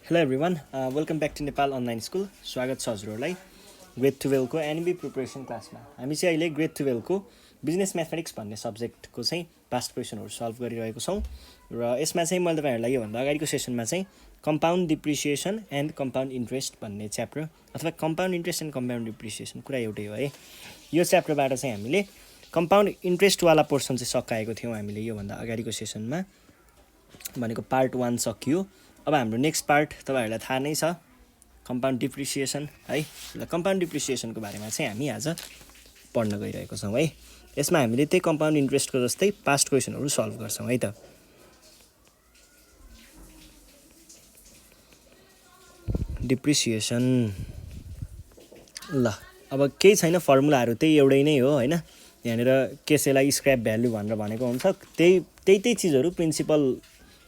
Hello everyone, welcome back to Nepal Online School. स्वागत छ हजुरहरूलाई ग्रेड 12 को एनबी प्रिपरेसन क्लासमा। हामी चाहिँ अहिले ग्रेड 12 को बिजनेस म्याथमेटिक्स भन्ने सब्जेक्टको चाहिँ पास्ट क्वेसनहरू सल्भ गरिरहेको छौँ र यसमा चाहिँ मैले तपाईहरुलाई योभन्दा अगाडिको सेसनमा चाहिँ compound depreciation and compound interest भन्ने च्याप्टर अथवा compound interest and compound depreciation कुरा एउटै हो है। यो च्याप्टरबाट चाहिँ हामीले कम्पाउन्ड इन्ट्रेस्टवाला पोर्सन चाहिँ सकाएको थियौँ हामीले योभन्दा अगाडिको सेसनमा भनेको पार्ट 1 सकियो। अब हाम्रो नेक्स्ट पार्ट तपाईहरुलाई थाहा नै छ कम्पाउन्ड डिप्रिसिएसन है। ल कम्पाउन्ड डिप्रिसिएसनको बारेमा चाहिँ हामी आज पढ्न गइरहेको छौँ है। यसमा हामीले त्यही कम्पाउन्ड इन्ट्रेस्टको जस्तै पास्ट क्वेसनहरू सल्भ गर्छौँ है त। डिप्रिसिएसन ल अब केही छैन, फर्मुलाहरू त्यही एउटै नै हो हैन। यहाँनिर केसेलाई स्क्रैप भ्यालु भनेर भनेको हुन्छ, त्यही चीजहरू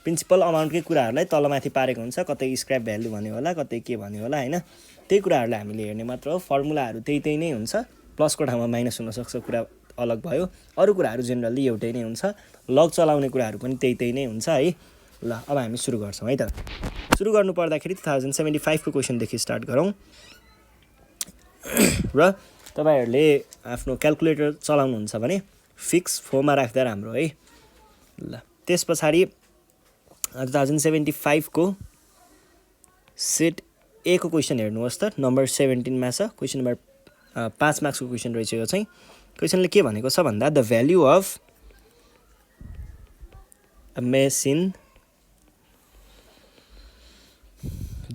प्रिन्सिपल अमाउन्टकै कुराहरूलाई तलमाथि पारेको हुन्छ। कतै स्क्रैप भ्यालु भन्यो होला, कतै के भन्यो होला हैन। त्यही कुराहरूलाई हामीले हेर्ने मात्र हो। फर्मुलाहरू त्यही नै हुन्छ, प्लसको ठाउँमा माइनस हुन सक्छ, कुरा अलग भयो। अरु कुराहरू जेनरली एउटै नै हुन्छ। लग चलाउने कुराहरू पनि त्यही नै हुन्छ है। ल अब हामी सुरु गर्छौँ है त। सुरु गर्नु पर्दाखेरि 2075 को क्वेसन देखि स्टार्ट गरौँ र तपाईहरुले आफ्नो क्याल्कुलेटर चलाउनुहुन्छ भने फिक्स 4 मा राख्दा राम्रो है। ल त्यसपछि 2075 को सेट ए को क्वेसन हेर्नुहोस् त, नम्बर 17 मा छ। क्वेसन नम्बर 5 मार्क्स को क्वेसन रहेछ यो चाहिँ। क्वेसनले के भनेको छ भन्दा the value of a machine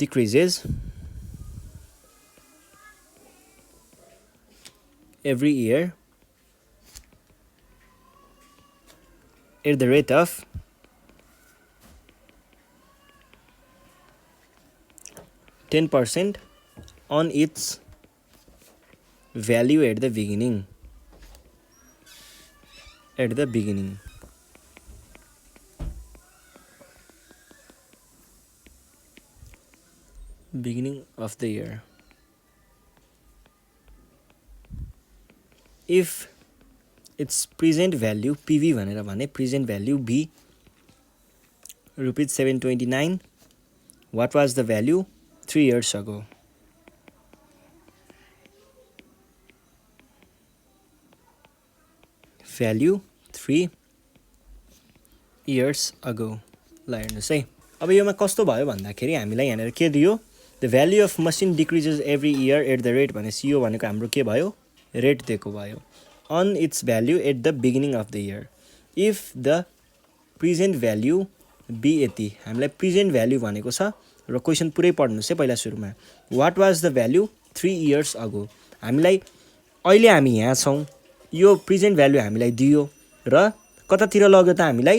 decreases every year at the rate of 10% on its value at the beginning. Beginning of the year. If its present value PV भनेर भने present value B rupees 729, what was the value 3 years ago? Value 3 years ago. ल हेर्नुहोस् है। अब योमा कस्तो भयो भन्दाखेरि हामीलाई यहाँनिर के दियो, the value of machine decreases every year at the rate भनेपछि यो भनेको हाम्रो के भयो, रेट दिएको भयो। On its value at the beginning of the year if the present value be यति। हामीलाई प्रेजेन्ट भ्यालु भनेको छ र क्वेसन पुरै पढ्नुहोस् है पहिला सुरुमा। What was the value 3 years ago. हामीलाई अहिले हामी यहाँ छौँ, यो प्रेजेन्ट भ्यालु हामीलाई दियो र कतातिर लग्यो त हामीलाई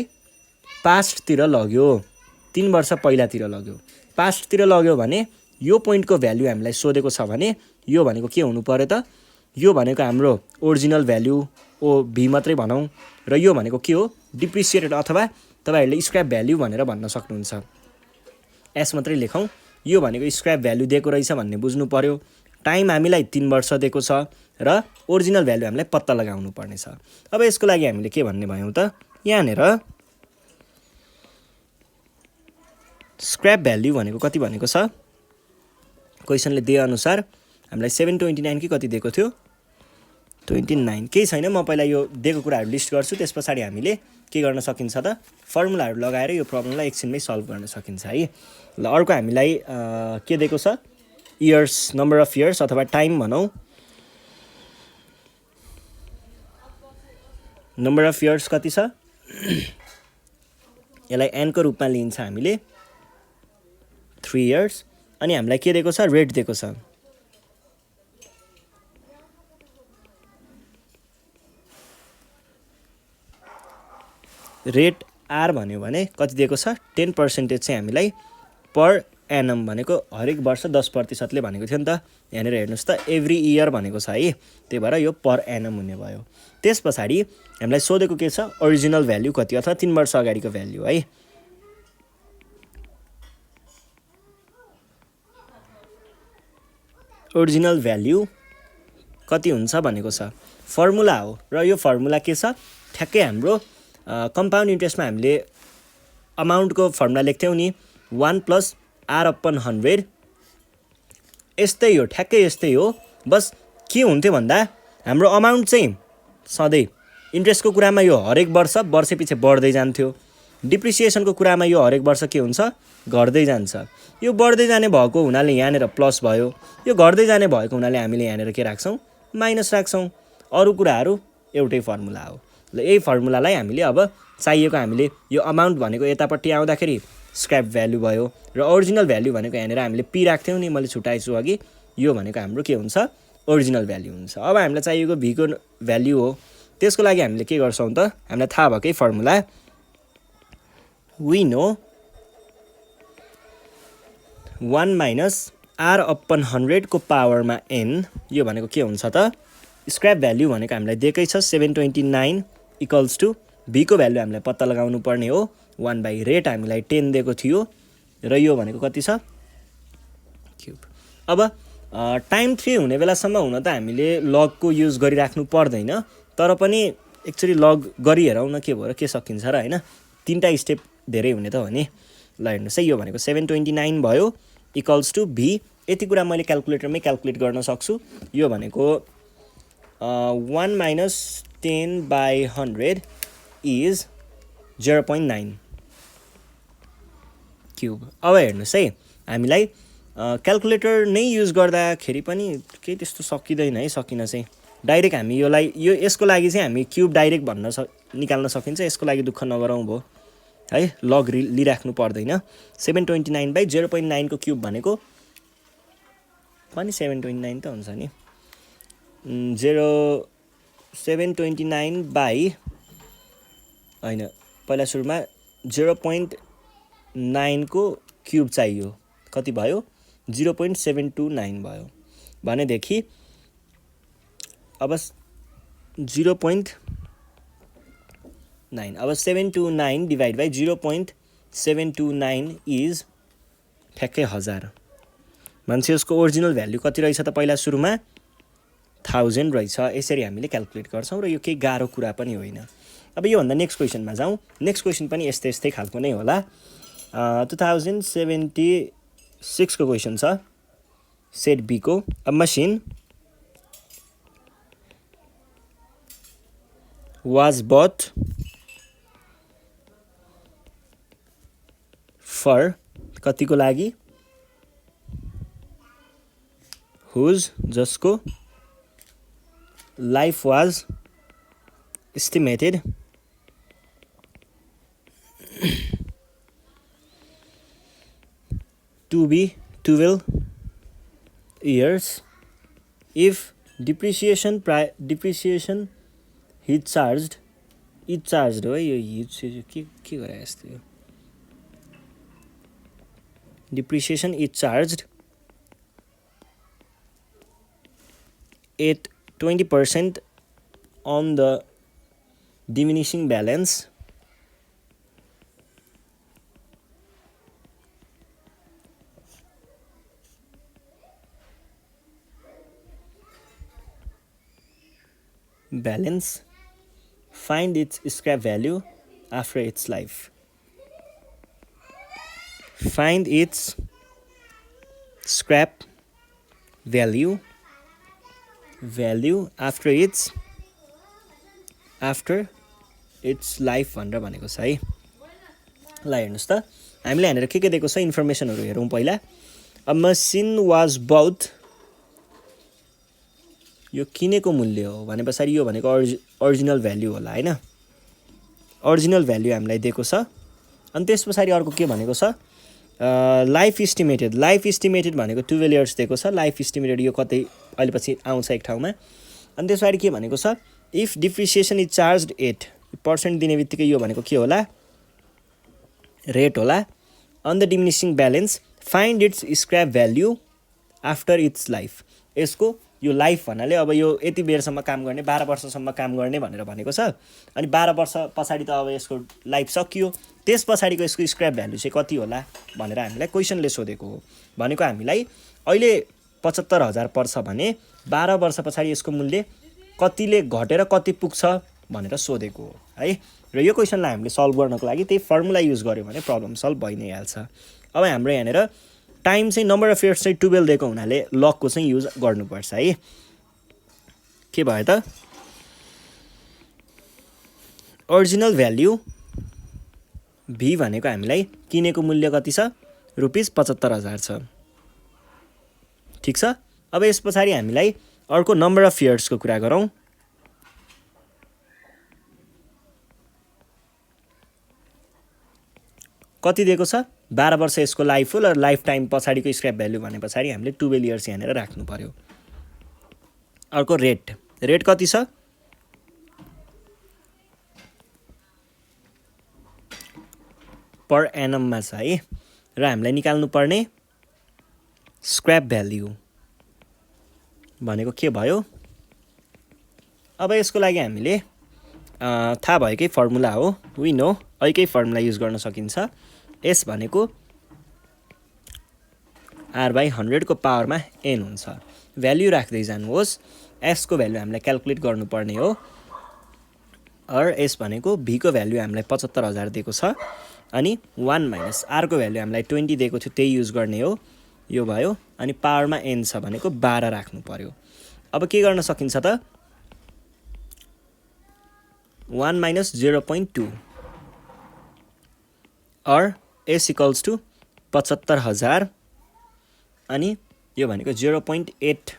पास्टतिर लग्यो, 3 वर्ष पहिलातिर लग्यो। पास्टतिर लग्यो भने यो पोइन्टको भ्यालु हामीलाई सोधेको छ भने यो भनेको के हुनु पर्यो त, यो भनेको हाम्रो ओरिजिनल भ्यालु ओ भी मात्रै भनौँ र यो भनेको के हो, डिप्रिसिएटेड अथवा तपाईहरुले स्क्रैप भ्यालु भनेर भन्न सक्नुहुन्छ। एस मात्रै लेखौँ, यो भनेको स्क्रैप भ्यालु दिएको रहेछ भन्ने बुझ्नु पर्यो। टाइम हामीलाई 3 वर्ष दिएको छ र ओरिजिनल भ्यालु हामीलाई पत्ता लगाउनु पर्ने छ। अब यसको लागि हामीले के भन्ने भयौँ त, यहाँनिर स्क्रैप भ्यालु भनेको कति भनेको छ, क्वेसनले दिए अनुसार हामीलाई 729 कि कति दिएको थियो, 29। केही छैन, म पहिला यो दिएको कुराहरू लिस्ट गर्छु, त्यस पछाडि हामीले के गर्न सकिन्छ त, फर्मुलाहरू लगाएर यो प्रब्लमलाई एकछिनमै सल्भ गर्न सकिन्छ है। ल अर्को हामीलाई के दिएको छ, इयर्स, नम्बर अफ इयर्स अथवा टाइम भनौँ। नम्बर अफ इयर्स कति छ, यसलाई एन को रूपमा लिन्छ हामीले, 3 इयर्स। अनि हामीलाई के दिएको छ, रेट दिएको छ। रेट आर भन्यो भने कति दिएको छ, 10% चाहिँ हामीलाई पर एनम भनेको हरेक वर्ष 10% ले भनेको थियो नि त। यहाँनिर हेर्नुहोस् त, एभ्री इयर भनेको छ है, त्यही भएर यो पर एनम हुने भयो। त्यस पछाडि हामीलाई सोधेको के छ, ओरिजिनल भ्यालु कति अथवा 3 वर्ष अगाडिको भ्यालु है। ओरिजिनल भ्यालु कति हुन्छ भनेको छ, फर्मुला हो र यो फर्मुला के छ, ठ्याक्कै हाम्रो कम्पाउन्ड इन्ट्रेस्टमा हामीले अमाउन्टको फर्मुला लेख्थ्यौँ नि, 1 + r/100 यस्तै हो, ठ्याक्कै यस्तै हो। बस के हुन्थ्यो भन्दा हाम्रो अमाउन्ट चाहिँ सधैँ इन्ट्रेस्टको कुरामा यो हरेक वर्ष वर्षपछि बढ्दै जान्थ्यो। डिप्रिसिएसनको कुरामा यो हरेक वर्ष के हुन्छ, घट्दै जान्छ। यो बढ्दै जाने भएको हुनाले यहाँनिर प्लस भयो, यो घट्दै जाने भएको हुनाले हामीले यहाँनिर के राख्छौँ, माइनस राख्छौँ। अरू कुराहरू एउटै फर्मुला हो। ल यही फर्मुलालाई हामीले अब चाहिएको हामीले यो अमाउन्ट भनेको यतापट्टि आउँदाखेरि स्क्रैप भ्यालु भयो र ओरिजिनल भ्यालु भनेको यहाँनिर हामीले पी राख्थ्यौँ नि, मैले छुटाएछु अघि। यो भनेको हाम्रो के हुन्छ, ओरिजिनल भ्यालु हुन्छ। अब हामीलाई चाहिएको भीको भ्यालु हो। त्यसको लागि हामीले के गर्छौँ त, हामीलाई थाहा भएकै formula, we no 1 minus r/100 को पावरमा n, यो भनेको के हुन्छ त, स्क्रैप भ्यालु भनेको हामीलाई दिएकै छ 729 इक्वल्स टु भीको भ्यालु हामीलाई पत्ता लगाउनु पर्ने हो। 1/रेट हामीलाई 10 दिएको थियो र यो भनेको कति छ, क्युब। अब टाइम 3 हुने बेलासम्म हुन त हामीले लगको युज गरिराख्नु पर्दैन, तर पनि एक्चुअली लग गरी हेरौँ न के भयो र के सकिन्छ र हैन। 3टा स्टेप धेरै हुने त हो नि। ल हेर्नुहोस् है, यो भनेको 729 भयो इक्वल्स टु भी। यति कुरा मैले क्यालकुलेटरमै क्यालकुलेट गर्न सक्छु। यो भनेको 1 माइनस 10/100 इज 0.9 क्युब। अब हेर्नुहोस् है, हामीलाई क्यालकुलेटर नै युज गर्दाखेरि पनि केही त्यस्तो सकिँदैन है, सकिन चाहिँ डाइरेक्ट हामी यो यसको लागि चाहिँ हामी क्युब डाइरेक्ट निकाल्न सकिन्छ। यसको लागि दुःख नगरौँ भयो है, लग लिइराख्नु पर्दैन। 729/0.9 को क्युब भनेको पनि 729 त हुन्छ नि। 729 होइन, पहिला सुरुमा 0.9 को क्युब चाहियो, कति भयो, 0.729 भयो भनेदेखि अब 0.9, अब 729 डिभाइड बाई 0.729 इज ठ्याक्कै 1000। मान्छे यसको ओरिजिनल भ्यालु कति रहेछ त, पहिला सुरुमा 1000 रहेछ। यसरी हामीले क्यालकुलेट गर्छौँ र यो केही गाह्रो कुरा पनि होइन। अब योभन्दा नेक्स्ट क्वेसनमा जाउँ। नेक्स्ट क्वेसन पनि यस्तै खालको नै होला। 2076 को क्वेसन छ, सेट बी को। A machine was bought for कतिको लागि, whose जसको life was estimated to be 12 years if depreciation he charged हो यो के गरे यस्तो, depreciation is charged at 20% on the diminishing balance find its scrap value after its life. Find its scrap value after its life भनेर भनेको छ है। ल हेर्नुहोस् त, हामीले यहाँनिर के दिएको छ इन्फर्मेसनहरू हेरौँ पहिला। अ मसिन वाज बाउट, यो किनेको मूल्य हो भने पछाडि यो भनेको ओरिजिनल भ्याल्यु होला हैन। ओरिजिनल भ्याल्यु हामीलाई दिएको छ। अनि त्यस पछाडि अर्को के भनेको छ, लाइफ इस्टिमेटेड भनेको 12 इयर्स दिएको छ। लाइफ इस्टिमेटेड यो कतै अहिले पछि आउँछ एक ठाउँमा। अनि त्यस पछाडि के भनेको छ, इफ डिप्रिसिएसन इज चार्ज्ड 8% दिने बित्तिकै यो भनेको के होला, रेट होला। On the diminishing balance find its scrap value after its life. यसको यो लाइफ भन्नाले अब यो यति बेरसम्म काम गर्ने, 12 वर्षसम्म काम गर्ने भनेर भनेको छ। अनि 12 वर्ष पछाडि त अब यसको लाइफ सकियो, त्यस पछाडिको यसको स्क्रैप भ्यालु चाहिँ कति होला भनेर हामीलाई क्वेसनले सोधेको हो। भनेको हामीलाई अहिले 75,000 पर्छ भने 12 वर्ष पछाडि यसको मूल्य कतिले घटेर कति पुग्छ भनेर सोधेको हो है। र यो क्वेसनलाई हामीले सल्भ गर्नको लागि त्यही फर्मुला युज गर्यो भने प्रब्लम सल्भ भइ नै हाल्छ। अब हाम्रो यहाँनिर टाइम चाहिँ नम्बर अफ इयर्स चाहिँ 12 दिएको हुनाले लगको चाहिँ युज गर्नुपर्छ है। के भयो त ओरिजिनल भ्याल्यु भी भनेको हामीलाई किनेको मूल्य कति छ ₹75,000 छ। ठिक छ। अब यस पछाडि हामीलाई अर्को नम्बर अफ इयर्सको कुरा गरौँ। कति दिएको छ 12 वर्ष यसको लाइफ हो र लाइफ टाइम पछाडिको स्क्रैप भ्यालु भने पछाडि हामीले 12 इयर्स यहाँनिर राख्नु पर्यो। अर्को रेट कति छ पर एनममा छ है र हामीलाई निकाल्नु पर्ने स्क्रैप भ्याल्यु भनेको के भयो। अब यसको लागि हामीले थाहा भएकै फर्मुला हो वी नो अहिकै फर्मुला युज गर्न सकिन्छ। एस भनेको R/100 को पावरमा n हुन्छ। भ्याल्यु राख्दै जानुहोस्। एस को भ्याल्यु हामीलाई क्याल्कुलेट गर्नुपर्ने हो और एस भनेको भी को भ्याल्यु हामीलाई 75,000 दिएको छ अनि 1 माइनस आर को भ्याल्यु हामीलाई 20 दिएको थियो त्यही युज गर्ने हो। यो भयो अनि पावरमा n छ भनेको 12 राख्नु पर्यो। अब के गर्न सकिन्छ त 1 माइनस 0.2 और s इक्वल्स टू 75,000 अनि यो भनेको 0.8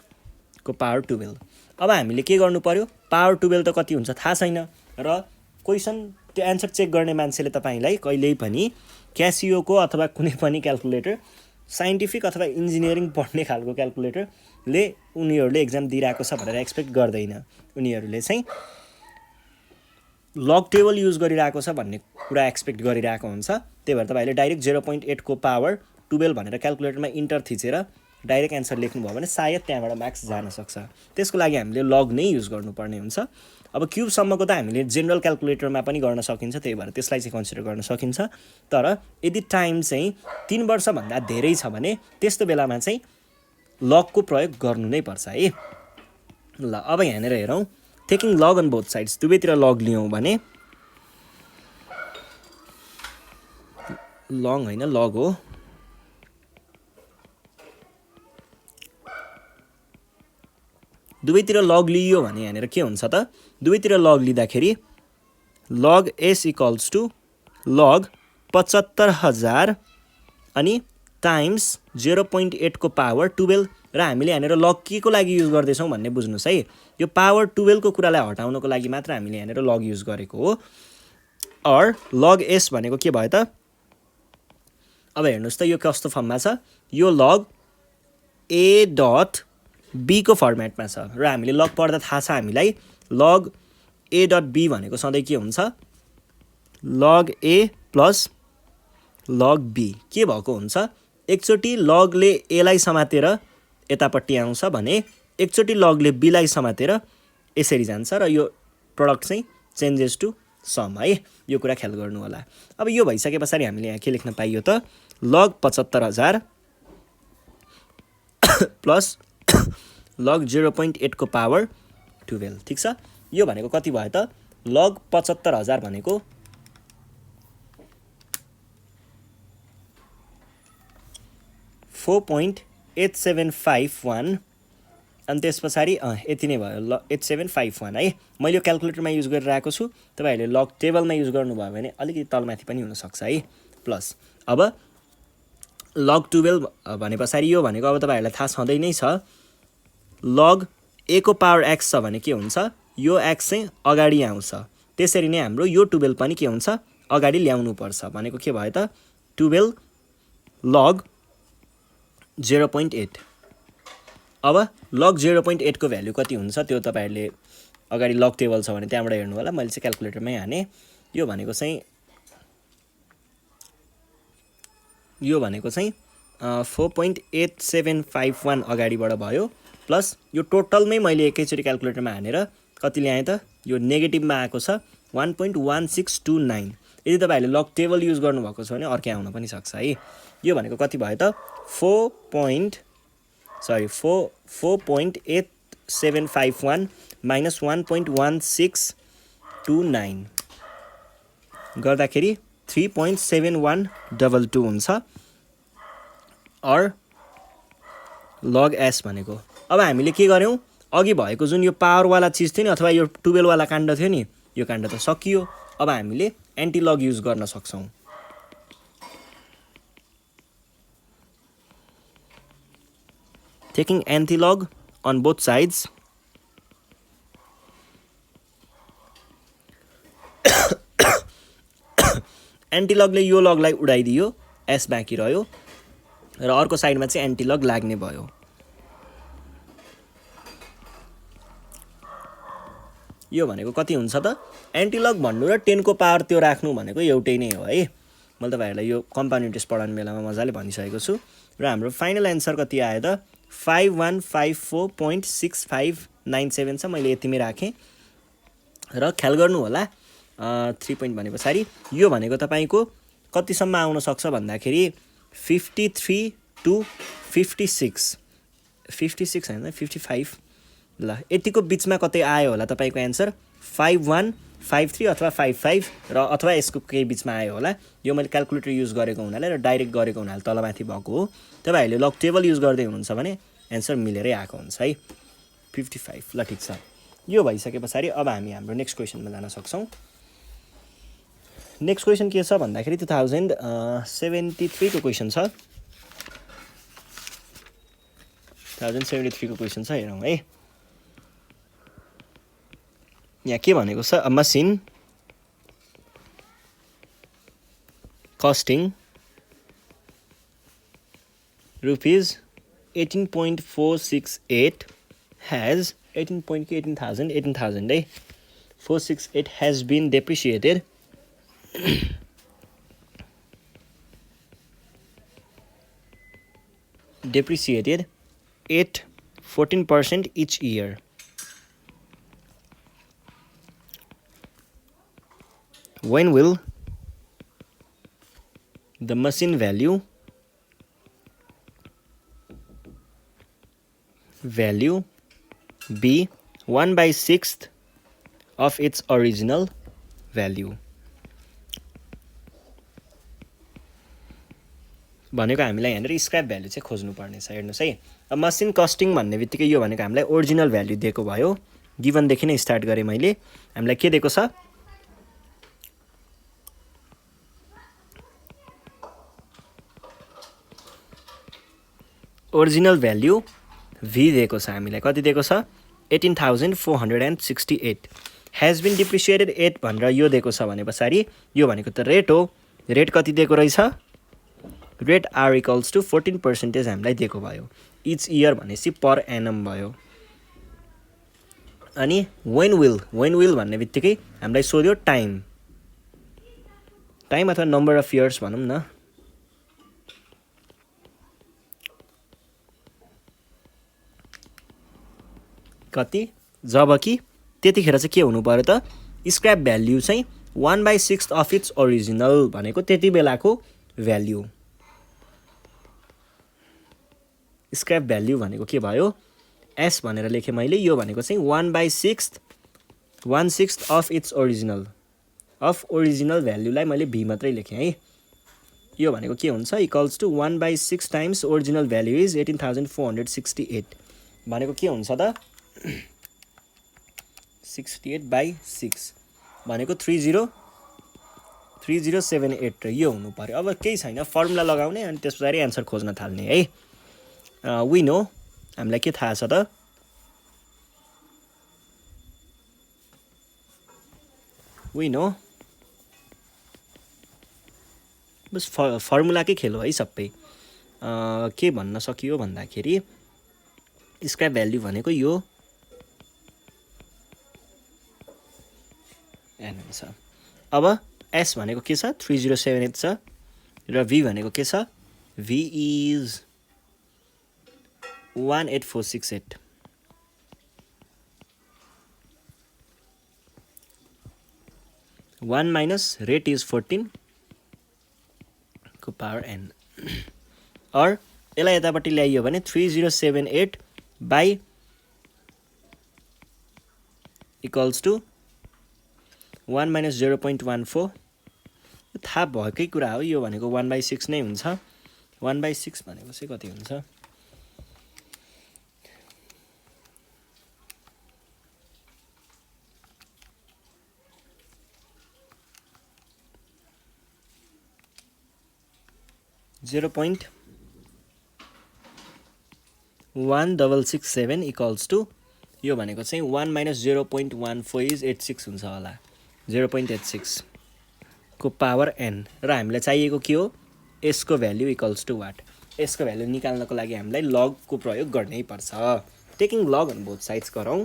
को पावर 12। अब हामीले के गर्नु पर्यो पावर 12 त कति हुन्छ थाहा छैन र क्वेशन त्यो एन्सर चेक गर्ने मान्छेले तपाईलाई कहिल्यै पनि क्यासियोको अथवा कुनै पनि क्याल्कुलेटर साइन्टिफिक अथवा इन्जिनियरिङ पढ्ने खालको क्याल्कुलेटरले उनीहरूले एक्जाम दिइरहेको छ भनेर एक्सपेक्ट गर्दैन। उनीहरूले चाहिँ लग टेबल युज गरिरहेको छ भन्ने कुरा एक्सपेक्ट गरिरहेको हुन्छ। त्यही भएर तपाईले डाइरेक्ट 0.8 को पावर 12 भनेर क्याल्कुलेटरमा इन्टर थिचेर डाइरेक्ट एन्सर लेख्नुभयो भने सायद त्यहाँबाट मार्क्स जान सक्छ। त्यसको लागि हामीले लग नै युज गर्नुपर्ने हुन्छ। अब क्युबसम्मको त हामीले जेनरल क्याल्कुलेटरमा पनि गर्न सकिन्छ त्यही भएर त्यसलाई चाहिँ कन्सिडर गर्न सकिन्छ। तर यदि टाइम चाहिँ 3 वर्षभन्दा धेरै छ भने त्यस्तो बेलामा चाहिँ लगको प्रयोग गर्नु नै पर्छ है। ल अब यहाँनिर हेरौँ taking log on both sides दुवैतिर लग लियौँ भने लङ होइन लग हो दुवैतिर लग लियो भने यहाँनिर के हुन्छ त दुवैतिर लग लिँदाखेरि लग एस इक्वल्स टू लग 75,000 अनि टाइम्स 0.8 को पावर 12 र हामीले यहाँनिर लग के को लागि युज गर्दैछौँ भन्ने बुझ्नुहोस् है। यो पावर 12 को कुरालाई हटाउनको लागि मात्र हामीले यहाँनिर लग युज गरेको हो। और लग एस भनेको के भयो त अब हेर्नुहोस् त यो कस्तो फर्ममा छ यो लग ए डट बी को फर्मेटमा छ र हामीले लग पढ्दा थाहा छ हामीलाई लग ए डट बी भनेको सधैँ के हुन्छ लग ए प्लस लग बी के भएको हुन्छ एकचोटि लगले एलाई समातेर यतापट्टि आउँछ भने एकचोटि लगले बीलाई समातेर यसरी जान्छ र यो प्रडक्ट चाहिँ चेन्जेस टु सम है। यो कुरा ख्याल गर्नु होला। अब यो भइसके पछाडि हामीले यहाँ के लेख्न पाइयो त लग 75,000 प्लस लग 0.8 को पावर 12 ठीक छ। यो भनेको कति भयो त लग 75,000 भनेको 4.8751 अनि त्यस पछाडि यति नै भयो ल 8751 है। मैले यो क्याल्कुलेटरमा युज गरिरहेको छु तपाईहरुले लग टेबलमा युज गर्नुभयो भने अलिकति तलमाथि पनि हुन सक्छ है। प्लस अब लग 12 भने पछाडि यो भनेको अब तपाईहरुलाई थाहा छँदै नै छ लग ए को पावर x छ भने के हुन्छ यो x चाहिँ अगाडि आउँछ त्यसरी नै हाम्रो यो 12 पनि के हुन्छ अगाडि ल्याउनु पर्छ भनेको के भयो त 12 लग 0.8। अब लग 0.8 को भ्यालु कति हुन्छ त्यो तपाईहरुले अगाडि लग टेबल छ भने त्यहाँबाट हेर्नु होला। मैले चाहिँ क्याल्कुलेटरमै हाने यो भनेको चाहिँ 4.8751 अगाडिबाट भयो प्लस यो टोटलमै मैले एकैचोटी क्याल्कुलेटरमा हानेर कति ल्याएँ त यो नेगेटिभमा आएको छ 1.1629। यदि तपाईहरुले लग टेबल युज गर्नुभएको छ भने अर्कै आउन पनि सक्छ है। यो भनेको कति भयो त 4.8751 माइनस 1.1629 गर्दाखेरि 3.7122 हुन्छ। अर लग एस भनेको। अब हामीले के गर्यौँ, अघि भएको जुन यो पावरवाला चिज थियो नि अथवा यो टुवेलवाला काण्ड थियो नि, यो काण्ड त सकियो। अब हामीले एन्टिलग युज गर्न सक्छौँ। Taking antilog on both sides एन्टिलगले यो लगलाई उडाइदियो, एस बाँकी रह्यो र अर्को साइडमा चाहिँ एन्टिलग लाग्ने भयो। यो भनेको कति हुन्छ त, एन्टिलग भन्नु र 10 को पावर त्यो राख्नु भनेको एउटै नै हो है। मैले तपाईहरुलाई यो कम्पाउन्ड इन्ट्रेस्ट पढाउने बेलामा मजाले भनिसकेको छु। र हाम्रो फाइनल एन्सर कति आयो त 5154.6597 छ। मैले यतिमै राखेँ र ख्याल गर्नु होला 3 पोइन्ट भने पछाडि यो भनेको तपाईको कतिसम्म आउन सक्छ भन्दाखेरि 53 to 56 हैन 55 ल यतिको बीचमा कतै आयो होला तपाईको एन्सर 5153 अथवा 55 र अथवा यसको केही बीचमा आयो होला। यो मैले क्याल्कुलेटर युज गरेको हुनाले र डाइरेक्ट गरेको हुनाले तलमाथि भएको हो। तपाईहरुले लग टेबल युज गर्दै हुनुहुन्छ भने एन्सर मिलेरै आएको हुन्छ है 55। ल ठीक छ, यो भइसके पछाडि अब हामी हाम्रो नेक्स्ट क्वेशनमा जान सक्छौं। नेक्स्ट क्वेशन के छ भन्दाखेरि 2073 को क्वेशन छ। 1073 को क्वेशन छ, हेरौँ है। यहाँ के भनेको छ, a machine costing rupees 18.468 has 18,000 है 468 has been depreciated at 14% each year. When will the machine value be 1/6 of its original value? भनेको हामीलाई यहाँनिर स्क्रैप भ्यालु चाहिँ खोज्नु पर्ने छ। हेर्नुस् है, अब मसिन कस्टिङ भन्ने बित्तिकै यो भनेको हामीलाई ओरिजिनल भ्यालु दिएको भयो। गिवन देखि नै स्टार्ट गरे मैले। हामीलाई के दिएको छ, ओरिजिनल भ्यालु v दिएको छ हामीलाई। कति दिएको छ 18,468 has been depreciated at भनेर यो दिएको छ भने पछाडि यो भनेको त रेट हो। रेट कति दिएको रहेछ, रेट r equals to 14% हामीलाई दिएको भयो। इच इयर भनेपछि पर एनम भयो। अनि when will भन्ने बित्तिकै हामीलाई सोध्यो टाइम अथवा नम्बर अफ इयर्स भनौँ न। कति, जब कि त्यतिखेर चाहिँ के हुनु पर्यो त, स्क्रैप भ्याल्यु चाहिँ 1/6 अफ इट्स ओरिजिनल भनेको त्यति बेलाको भ्याल्यु। स्क्रैप भ्याल्यु भनेको के भयो, एस भनेर लेखेँ मैले। यो भनेको चाहिँ 1/6 अफ इट्स ओरिजिनल भ्याल्युलाई मैले भी मात्रै लेखेँ है। यो भनेको के हुन्छ, equals to 1/6 times original value is 18,468 भनेको के हुन्छ त 68/6 भनेको 3078 र यो हुनु पर्यो। अब केही छैन, फर्मुला लगाउने अनि त्यस पछाडि एन्सर खोज्न थाल्ने है। वी नो, हामीलाई के थाहा छ त, वी नो बस फर्मुलाकै खेल हो है सबै। के भन्न सकियो भन्दाखेरि स्क्रैप भ्याल्यु भनेको यो एन छ। अब एस भनेको के छ 3078 छ र v भनेको के छ, v is 18468। One minus rate is 14 को पावर n और यसलाई यतापट्टि ल्याइयो भने 3078 बाई इक्वल्स टु 1 माइनस 0.14। थाहा भएकै कुरा हो, यो भनेको 1/6 नै हुन्छ। 1/6 भनेको चाहिँ कति हुन्छ 0.1667 इक्वल्स टु यो भनेको चाहिँ 1 माइनस 0.14 इज 86 हुन्छ होला 0.86 को पावर n र हामीलाई चाहिएको के हो यसको भ्यालु इक्वल्स टु वाट यसको भ्यालु निकाल्नको लागि हामीलाई लगको प्रयोग गर्नै पर्छ taking log on both sides गरौँ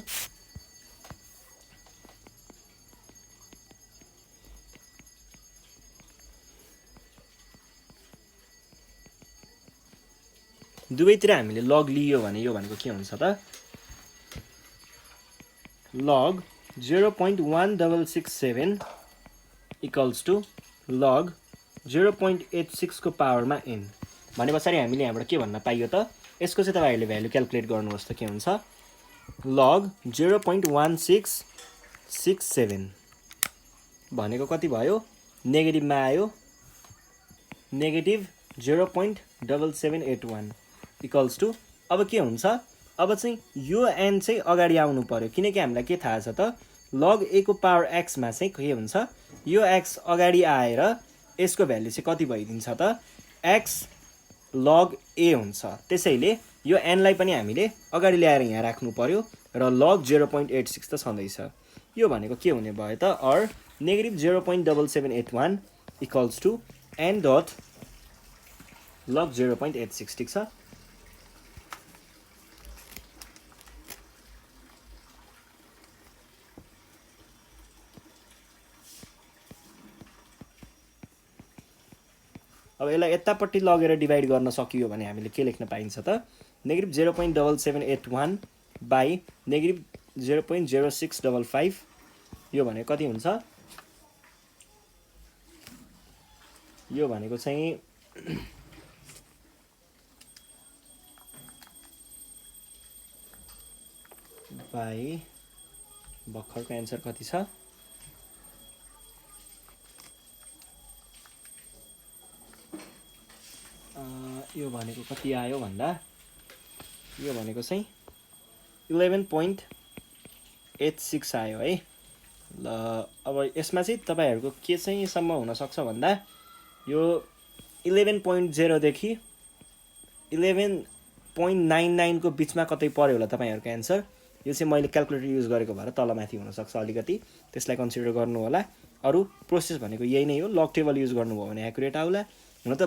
दुवैतिर हामीले लग लियो भने यो भनेको के हुन्छ त log 0.1667 इक्वल्स टु log 0.86 को पावरमा n भने पछाडि हामीले यहाँबाट के भन्न पाइयो त यसको चाहिँ तपाईहरुले भ्यालु क्याल्कुलेट गर्नुहोस् त के हुन्छ log 0.1667 भनेको कति भयो नेगेटिभमा आयो नेगेटिभ 0.7781 इक्वल्स टु अब के हुन्छ अब चाहिँ यो n चाहिँ अगाडि आउनु पर्यो किनकि हामीलाई के थाहा छ त log a को पावर x मा चाहिँ के हुन्छ यो x अगाडि आएर यसको भ्यालु चाहिँ कति भइदिन्छ त x log a हुन्छ त्यसैले यो n लाई पनि हामीले अगाडि ल्याएर यहाँ राख्नु पर्यो र log 0.86 त छँदैछ यो भनेको के हुने भयो त or negative 0.7781 equals to n dot log 0.86 ठीक छ अब यसलाई यतापट्टि लगेर डिभाइड गर्न सकियो भने हामीले के लेख्न पाइन्छ त नेगेटिभ 0.7781 बाइ नेगेटिभ 0.0655 यो भनेको कति हुन्छ यो भनेको चाहिँ बाइ भर्खरको एन्सर कति छ यो भनेको कति आयो भन्दा यो भनेको चाहिँ 11.86 आयो है ल अब यसमा चाहिँ तपाईहरुको के चाहिँ सम्म हुन सक्छ भन्दा यो 11.0 देखि 11.99 को बीचमा कतै पर्यो होला तपाईहरुको एन्सर यो चाहिँ मैले क्याल्कुलेटर युज गरेको भएर तल माथि हुन सक्छ अलिकति त्यसलाई कन्सिडर गर्नु होला अरु प्रोसेस भनेको यही नै हो लग टेबल युज गर्नुभयो भने एक्युरेट आउला हुन त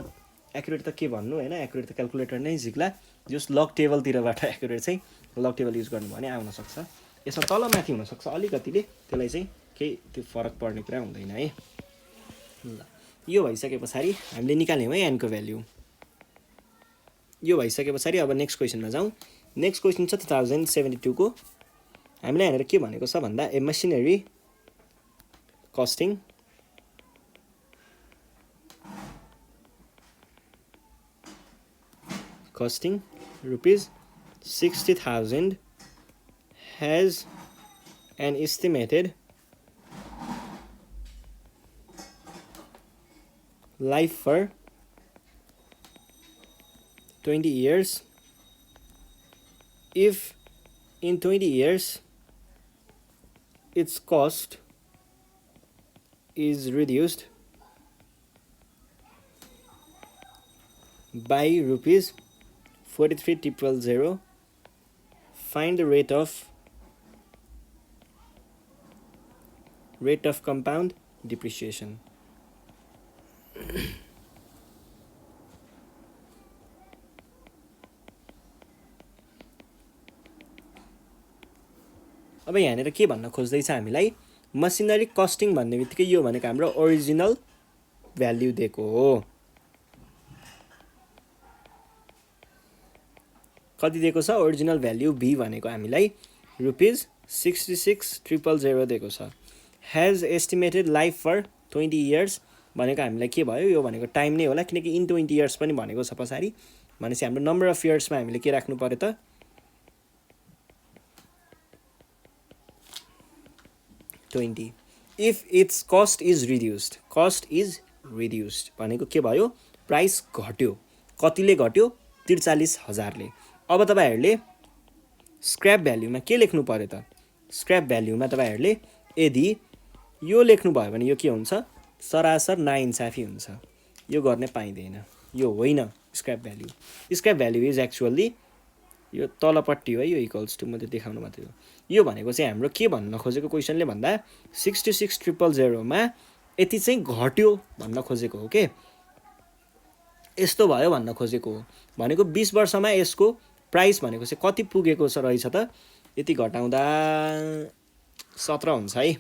एक्युरेट त के भन्नु हैन एक्युरेट त क्याल्कुलेटर नै झिक्ला जस लग टेबल तिरबाट एक्युरेट चाहिँ लग टेबल युज गर्नु भने आउन सक्छ यसमा तल माथि हुन सक्छ अलिकतिले त्यसलाई चाहिँ केही त्यो फरक पर्ने कुरा हुँदैन है ल यो भइसकेपछि हामीले निकाल्यौं है n को भ्यालु यो भइसकेपछि अब नेक्स्ट क्वेशनमा जाउँ नेक्स्ट क्वेशन छ 2072 को हामीले यहाँनेर के भनेको छ भन्दा ए machinery costing rupees 60,000 has an estimated life for 20 years if in 20 years its cost is reduced by rupees 43,000 find the rate of compound depreciation अब यहाँनेर के भन्न खोज्दैछ हामीलाई मसिनरी कस्टिङ भन्ने बित्तिकै यो भनेको हाम्रो ओरिजिनल भ्याल्यु दिएको हो कति दिएको छ ओरिजिनल भ्याल्यु b भनेको हामीलाई रुपीस 66,000 दिएको छ has estimated life for 20 years भनेको हामीलाई के भयो यो भनेको टाइम नै होला किनकि इन 20 इयर्स पनि भनेको छ पछाडी भनेपछि हाम्रो नम्बर अफ इयर्समा हामीले के राख्नु पर्यो त 20 if its cost is reduced भनेको के भयो प्राइस घट्यो कतिले घट्यो 43,000ले। अब तपाईहरुले स्क्रैप भ्यालुमा के लेख्नु पर्यो त स्क्रैप भ्यालुमा तपाईहरुले यदि यो लेख्नु भयो भने यो के हुन्छ सरासर नाइन्साफी हुन्छ यो गर्ने पाइदैन यो होइन scrap value scrap value is actually यो तलपट्टि हो यो इक्वल्स टु म त्यो देखाउन मात्रै हो यो भनेको चाहिँ हाम्रो के भन्न खोजेको क्वेशनले भन्दा 66000 मा यति चाहिँ घट्यो भन्न खोजेको हो के यस्तो भयो भन्न खोजेको हो भनेको 20 वर्षमा यसको प्राइस भनेको चाहिँ कति पुगेको रहेछ त यति घटाउँदा 17 हुन्छ है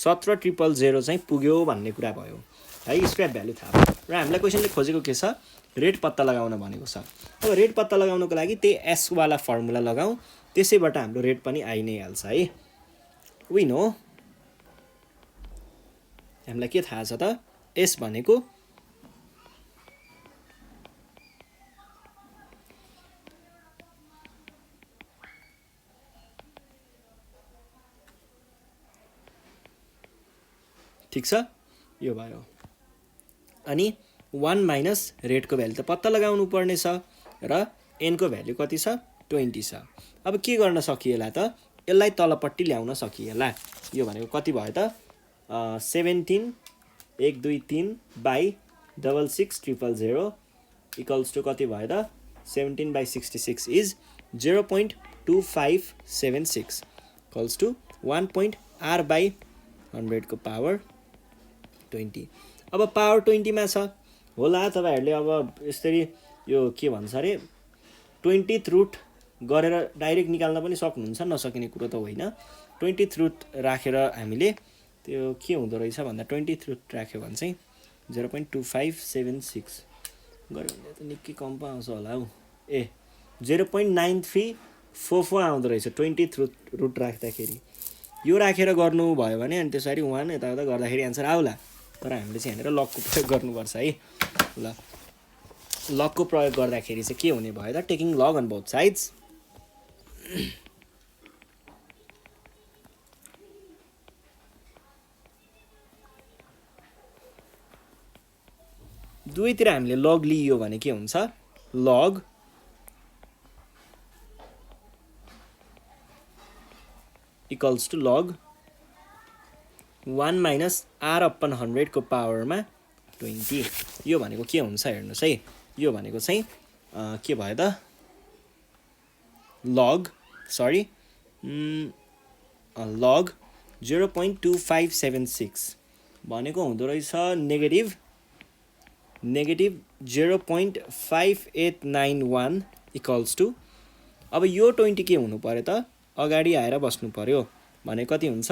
17000 चाहिँ पुग्यो भन्ने कुरा भयो है स्क्रैप भ्यालु थाहा र हामीलाई क्वेशनले खोजेको के छ रेट पत्ता लगाउन भनेको छ अब रेट पत्ता लगाउनको लागि त्यही एस वाला फर्मुला लगाऊ त्यसैबाट हाम्रो रेट पनि आइ नै हाल्छ है वी नो हामीलाई के थाहा छ त एस भनेको ठीक छ यो भयो अनि 1 माइनस रेटको भ्यालु त पत्ता लगाउनु पर्ने छ र n को भ्यालु कति छ 20 छ अब के गर्न सकिएला त यसलाई तलपट्टि ल्याउन सकिएला यो भनेको कति भयो त 17 1 2 3 बाइ 66000 इक्वल्स टु कति भयो त 17 by 66 is 0.2576 equals to 1.r by 100 को पावर 20 अब पावर 20 मा छ होला तपाईहरुले अब यसरी यो के भन्छ रे 20th रुट गरेर डाइरेक्ट निकाल्न पनि सक्नुहुन्छ नसकिने कुरा त होइन 20th रुट राखेर हामीले त्यो के हुँदो रहेछ भन्दा 20th रुट राख्यो भने चाहिँ 0.2576 गर्यो भने त निकै कम पो आउँछ होला हौ ए 0.9344 आउँदो रहेछ 20th रुट राख्दाखेरि यो राखेर गर्नु भयो भने अनि त्यसरी 1 यताउता गर्दाखेरि आन्सर आउला तर हामीले चाहिँ यहाँनिर लगको प्रयोग गर्नुपर्छ है ल लगको प्रयोग गर्दाखेरि चाहिँ के हुने भयो त taking log on both sides दुवैतिर हामीले लग लियो भने के हुन्छ log equals to log 1 minus r upon 100 को पावरमा 20 यो भनेको के हुन्छ हेर्नुस् है यो भनेको चाहिँ के भयो त log सरी log 0.2576 भनेको हुँदो रहेछ नेगेटिभ 0.5891 इक्वल्स टु अब यो 20 के हुनु पर्यो त अगाडि आएर बस्नु पर्यो भने कति हुन्छ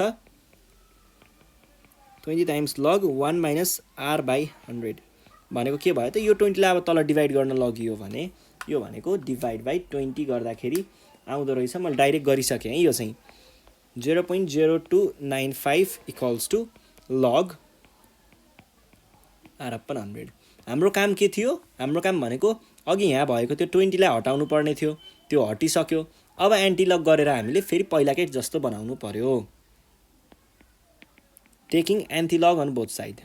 20 times log 1 minus r by 100 भनेको के भयो त यो 20 लाई अब तल डिभाइड गर्न लगियो भने यो भनेको डिभाइड बाइ 20 गर्दाखेरि आउँदो रहेछ मैले डाइरेक्ट गरिसके है यो चाहिँ 0.0295 equals to log r upon 100 हाम्रो काम के थियो हाम्रो काम भनेको अघि यहाँ भएको त्यो 20 लाई हटाउनु पर्ने थियो त्यो हटिसक्यो अब एन्टी लग गरेर हामीले फेरि पहिलाकै जस्तो बनाउनु पर्यो taking anti log on both side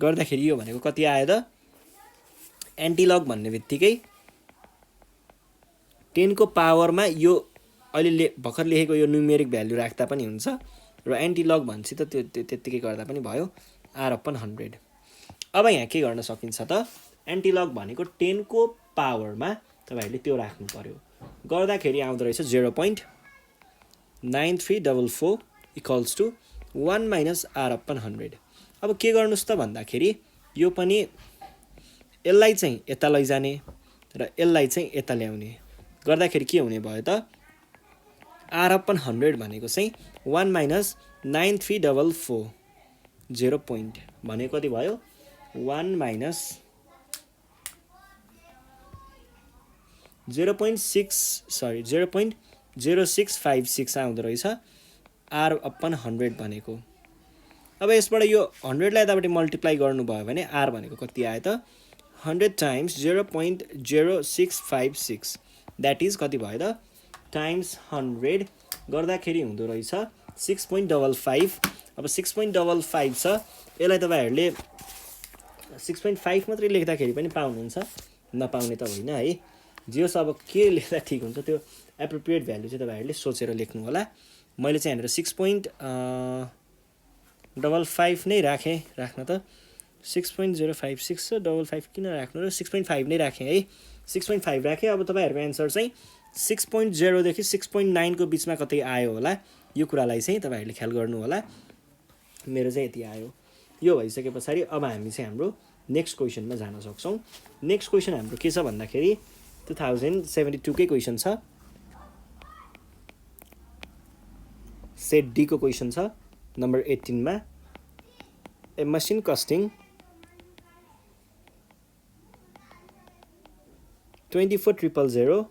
गर्दाखेरि यो भनेको कति आयो त एन्टी लग भन्ने बित्तिकै 10 को पावरमा यो अहिले भर्खर लेखेको यो न्युमेरिक भ्यालु राख्दा पनि हुन्छ र एन्टी लग भन्छ त त्यो त्यतिकै गर्दा पनि भयो r अपन 100 अब यहाँ के गर्न सकिन्छ त एन्टी लग भनेको 10 को पावरमा तपाईहरुले त्यो राख्नु पर्यो गर्दाखेरि आउँदो रहेछ 0.9344 equals to 1 minus r upon 100 अब के गर्नुस् त भन्दाखेरि यो पनि यसलाई चाहिँ यता लैजाने र यसलाई चाहिँ यता ल्याउने गर्दाखेरि के हुने भयो त r अपन 100 भनेको चाहिँ 1 माइनस 9344 0 पोइन्ट भनेको कति भयो 1 माइनस 0.0656 आउँदो रहेछ r अपन 100 भनेको अब यसबाट यो 100 लाई यतापट्टि मल्टिप्लाई गर्नु भयो भने r भनेको कति आयो त 100 टाइम्स 0.0656 दैट इज कति भयो त टाइम्स 100 गर्दाखेरि हुँदो रहेछ 6.55। अब 6.55 छ, यसलाई तपाईँहरूले 6.5 मात्रै लेख्दाखेरि पनि पाउनुहुन्छ, नपाउने त होइन है। जे होस्, अब के लेख्दा ठिक हुन्छ त्यो एप्रोप्रिएट भ्यालु चाहिँ तपाईँहरूले सोचेर लेख्नु होला। मैले चाहिँ यहाँनिर 6.55 नै राख्न त 6.056 छ, 55 किन राख्नु र 6.5 नै राखेँ है, 6.5 राखेँ। अब तपाईँहरूको एन्सर चाहिँ 6.0 देखि 6.9 को बिचमा कतै आयो होला, यो कुरालाई चाहिँ तपाईँहरूले ख्याल गर्नु होला। मेरो चाहिँ यति आयो। यो भइसके पछाडि अब हामी चाहिँ हाम्रो नेक्स्ट क्वेसनमा जान सक्छौँ। नेक्स्ट क्वेसन हाम्रो के छ भन्दाखेरि 2072 कै क्वेसन छ, सेट डी को क्वेसन छ नम्बर 18 मा। ए machine costing 24,000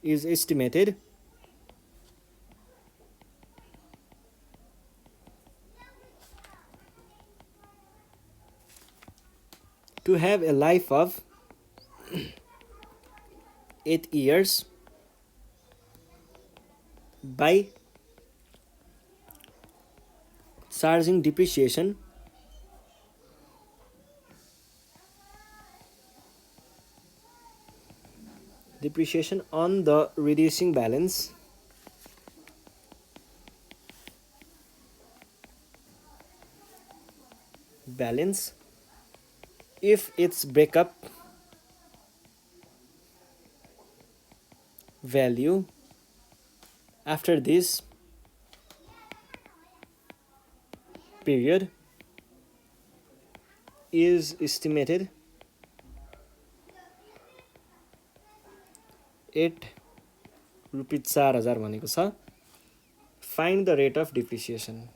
is estimated to have a life of 8 years by charging depreciation on the reducing balance if its breakup value after this period is estimated at ₹4,000 भनेको छ। Find the rate of depreciation.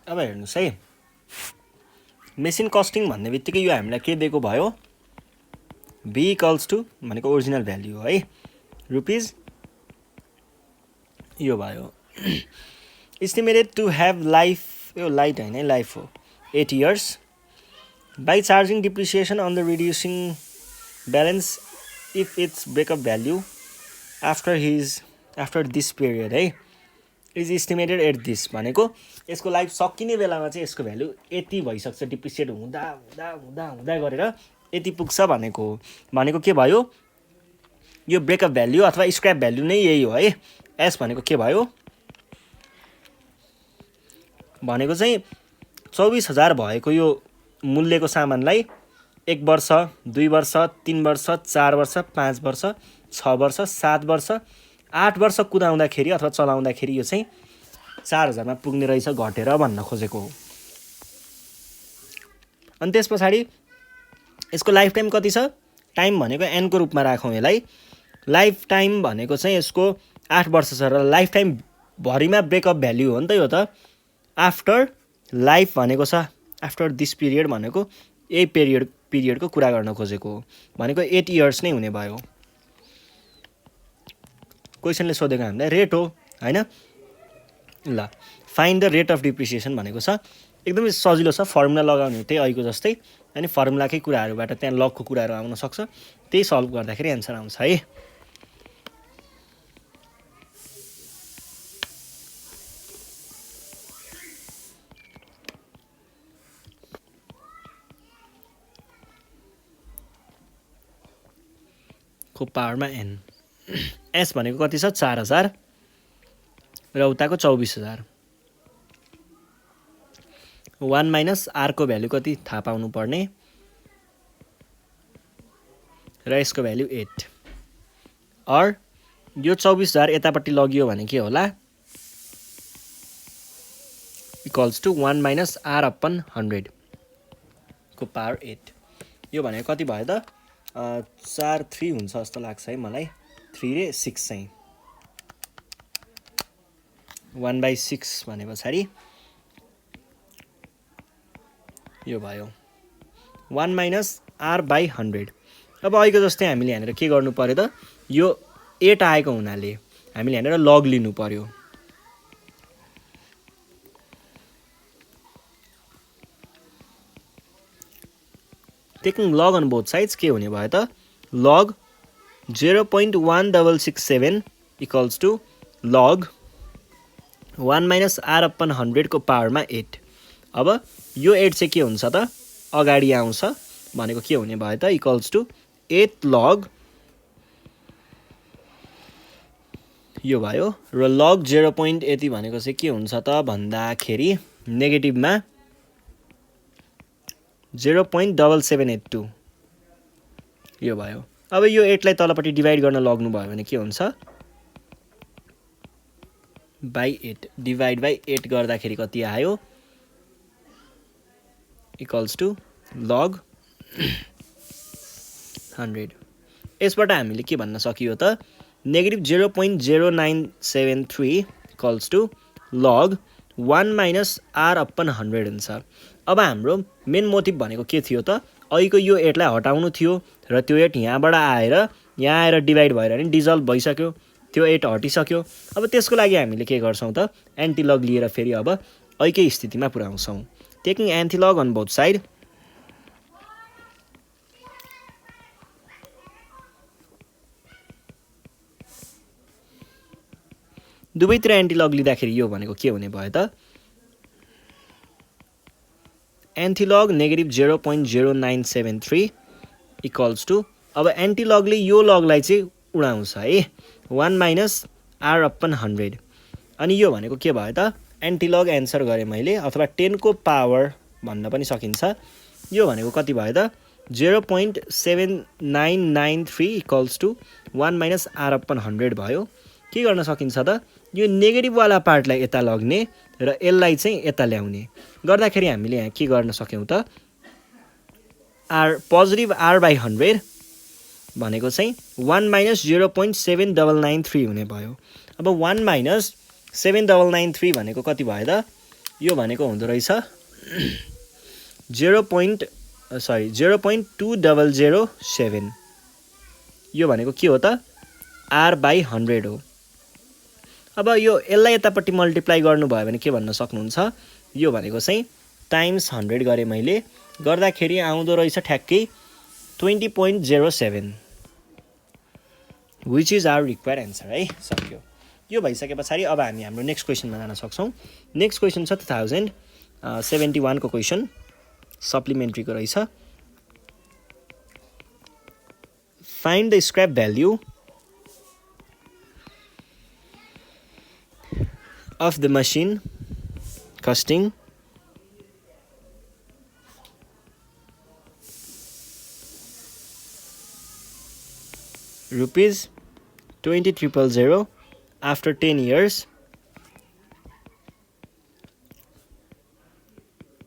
अब हेर्नुहोस् है, machine costing भन्ने बित्तिकै यो हामीलाई के दिएको भयो, B इक्वल्स टु भनेको ओरिजिनल भ्याल्यु है, रुपिज यो भयो। Estimated to have life, यो लाइट होइन लाइफ हो, 8 years by charging depreciation on the reducing balance if its breakup value after this period है is estimated at this भनेको यसको लाइफ सकिने बेलामा चाहिँ यसको भ्यालु यति भइसक्छ, डिप्रिसिएट हुँदा हुँदा हुँदा हुँदा गरेर यति पुग्छ भनेको के भयो, यो ब्रेकअप भ्याल्यु अथवा स्क्रैप भ्याल्यु नै यही हो है। एस भनेको के भयो भनेको चाहिँ 24,000 भएको यो मूल्यको सामानलाई 1 वर्ष 2 वर्ष 3 वर्ष 4 वर्ष 5 वर्ष 6 वर्ष 7 वर्ष 8 वर्ष कुदाउँदाखेरि अथवा चलाउँदाखेरि यो चाहिँ 4,000 मा पुग्ने रहेछ घटेर भन्न खोजेको हो। अनि त्यस पछाडि यसको लाइफ टाइम कति छ, टाइम भनेको एन को रूपमा राखौँ यसलाई, लाइफ टाइम भनेको चाहिँ यसको 8 वर्ष छ र लाइफ टाइम भरिमा ब्रेकअप भ्याल्यु हो नि त यो त। आफ्टर लाइफ भनेको छ, आफ्टर दिस पिरियड भनेको यही पिरियडको कुरा गर्न खोजेको हो भनेको 8 इयर्स नै हुने भयो। क्वेसनले सोधेको हामीलाई रेट हो हैन। ल find the rate of depreciation भनेको छ, एकदमै सजिलो छ, फर्मुला लगाउने त्यही अहिलेको जस्तै, अनि फर्मुलाकै कुराहरूबाट त्यहाँ लगको कुराहरू आउन सक्छ, त्यही सल्भ गर्दाखेरि एन्सर आउँछ है। को पावरमा एन, एस भनेको कति छ 4,000 र उताको 24,000, 1 माइनस आर को भ्यालु कति थाहा पाउनु पर्ने र यसको भ्यालु 8, और यो 24,000 यतापट्टि लगियो भने के होला, equals to 1 minus R upon 100 को पावर 8। यो भनेको कति भयो त 4 3 हुन्छ जस्तो लाग्छ है मलाई, 3 र 6 चाहिँ 1/6 भने पछाडि यो भयो 1 माइनस आर बाई 100। अब अहिलेको जस्तै हामीले यहाँनिर के गर्नु पर्यो त, यो 8 आएको हुनाले हामीले यहाँनिर लग लिनु पर्यो, taking log on both sides के हुने भयो त log 0.1667 equals to log 1 minus R upon 100 को पावरमा 8। अब यो 8 चाहिँ के हुन्छ त अगाडि आउँछ भनेको के हुने भयो त इक्वल्स टु 8 लग यो भयो र लग 0. यति भनेको चाहिँ के हुन्छ त भन्दाखेरि नेगेटिभमा 0.7782 यो भयो। अब यो 8 लाई तलपट्टि डिभाइड गर्न लाग्नु भयो भने के हुन्छ बाइ 8 डिभाइड बाइ 8 गर्दाखेरि कति आयो इक्वल्स टु लग 100। यसबाट हामीले के भन्न सकियो त negative 0.0973 equals to log 1 minus R upon 100 हुन्छ। अब हाम्रो मेन मोटिभ भनेको के थियो त अहिलेको यो 8 लाई हटाउनु थियो र त्यो 8 यहाँबाट यहाँ आएर डिभाइड भएर नि डिजल्भ भइसक्यो त्यो 8 हटिसक्यो। अब त्यसको लागि हामीले के गर्छौँ त एन्टिलग लिएर फेरि अब अहिलेकै स्थितिमा पुर्याउँछौँ। Taking antilog on both side दुवैतिर एन्टिलग लिँदाखेरि यो भनेको के हुने भयो त एन्टिलग नेगेटिभ 0.0973 इक्वल्स टु अब एन्टिलगले यो लगलाई चाहिँ उडाउँछ है 1 माइनस आर अपन 100 अनि यो भनेको के भयो त एन्टिलग एन्सर गरेँ मैले अथवा 10 को पावर भन्न पनि सकिन्छ। यो भनेको कति भयो त 0.7993 equals to 1 minus R upon 100 भयो। के गर्न सकिन्छ त यो नेगेटिभवाला पार्टलाई यता लग्ने र यसलाई चाहिँ यता ल्याउने गर्दाखेरि हामीले यहाँ के गर्न सक्यौँ त आर पोजिटिभ आर बाई 100 भनेको चाहिँ 1 माइनस 0.7993 हुने भयो। अब 1 माइनस 7993 भनेको कति भयो त यो भनेको हुँदो रहेछ 0.2007 यो भनेको के हो त आर बाई 100 हो। अब यो यसलाई यतापट्टि मल्टिप्लाई गर्नुभयो भने के भन्न सक्नुहुन्छ यो भनेको चाहिँ टाइम्स 100 गरेँ मैले गर्दाखेरि आउँदो रहेछ ठ्याक्कै 20.07 which is our required answer है सक्यो। यो भइसके पछाडि अब हामी हाम्रो नेक्स्ट क्वेसनमा जान सक्छौँ। नेक्स्ट क्वेसन छ 2071 को क्वेसन सप्लिमेन्ट्रीको रहेछ। Find the scrap value of the machine costing rupees 20,000 after 10 years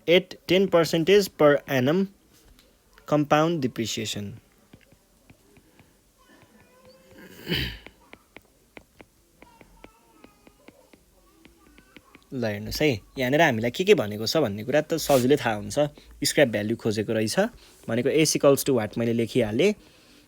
at 10% per annum compound depreciation। ल हेर्नुहोस् है यहाँनिर हामीलाई के भनेको छ भन्ने कुरा त सजिलै थाहा हुन्छ। स्क्रैप भ्याल्यु खोजेको रहेछ भनेको एस इक्वल्स टु वाट मैले लेखिहालेँ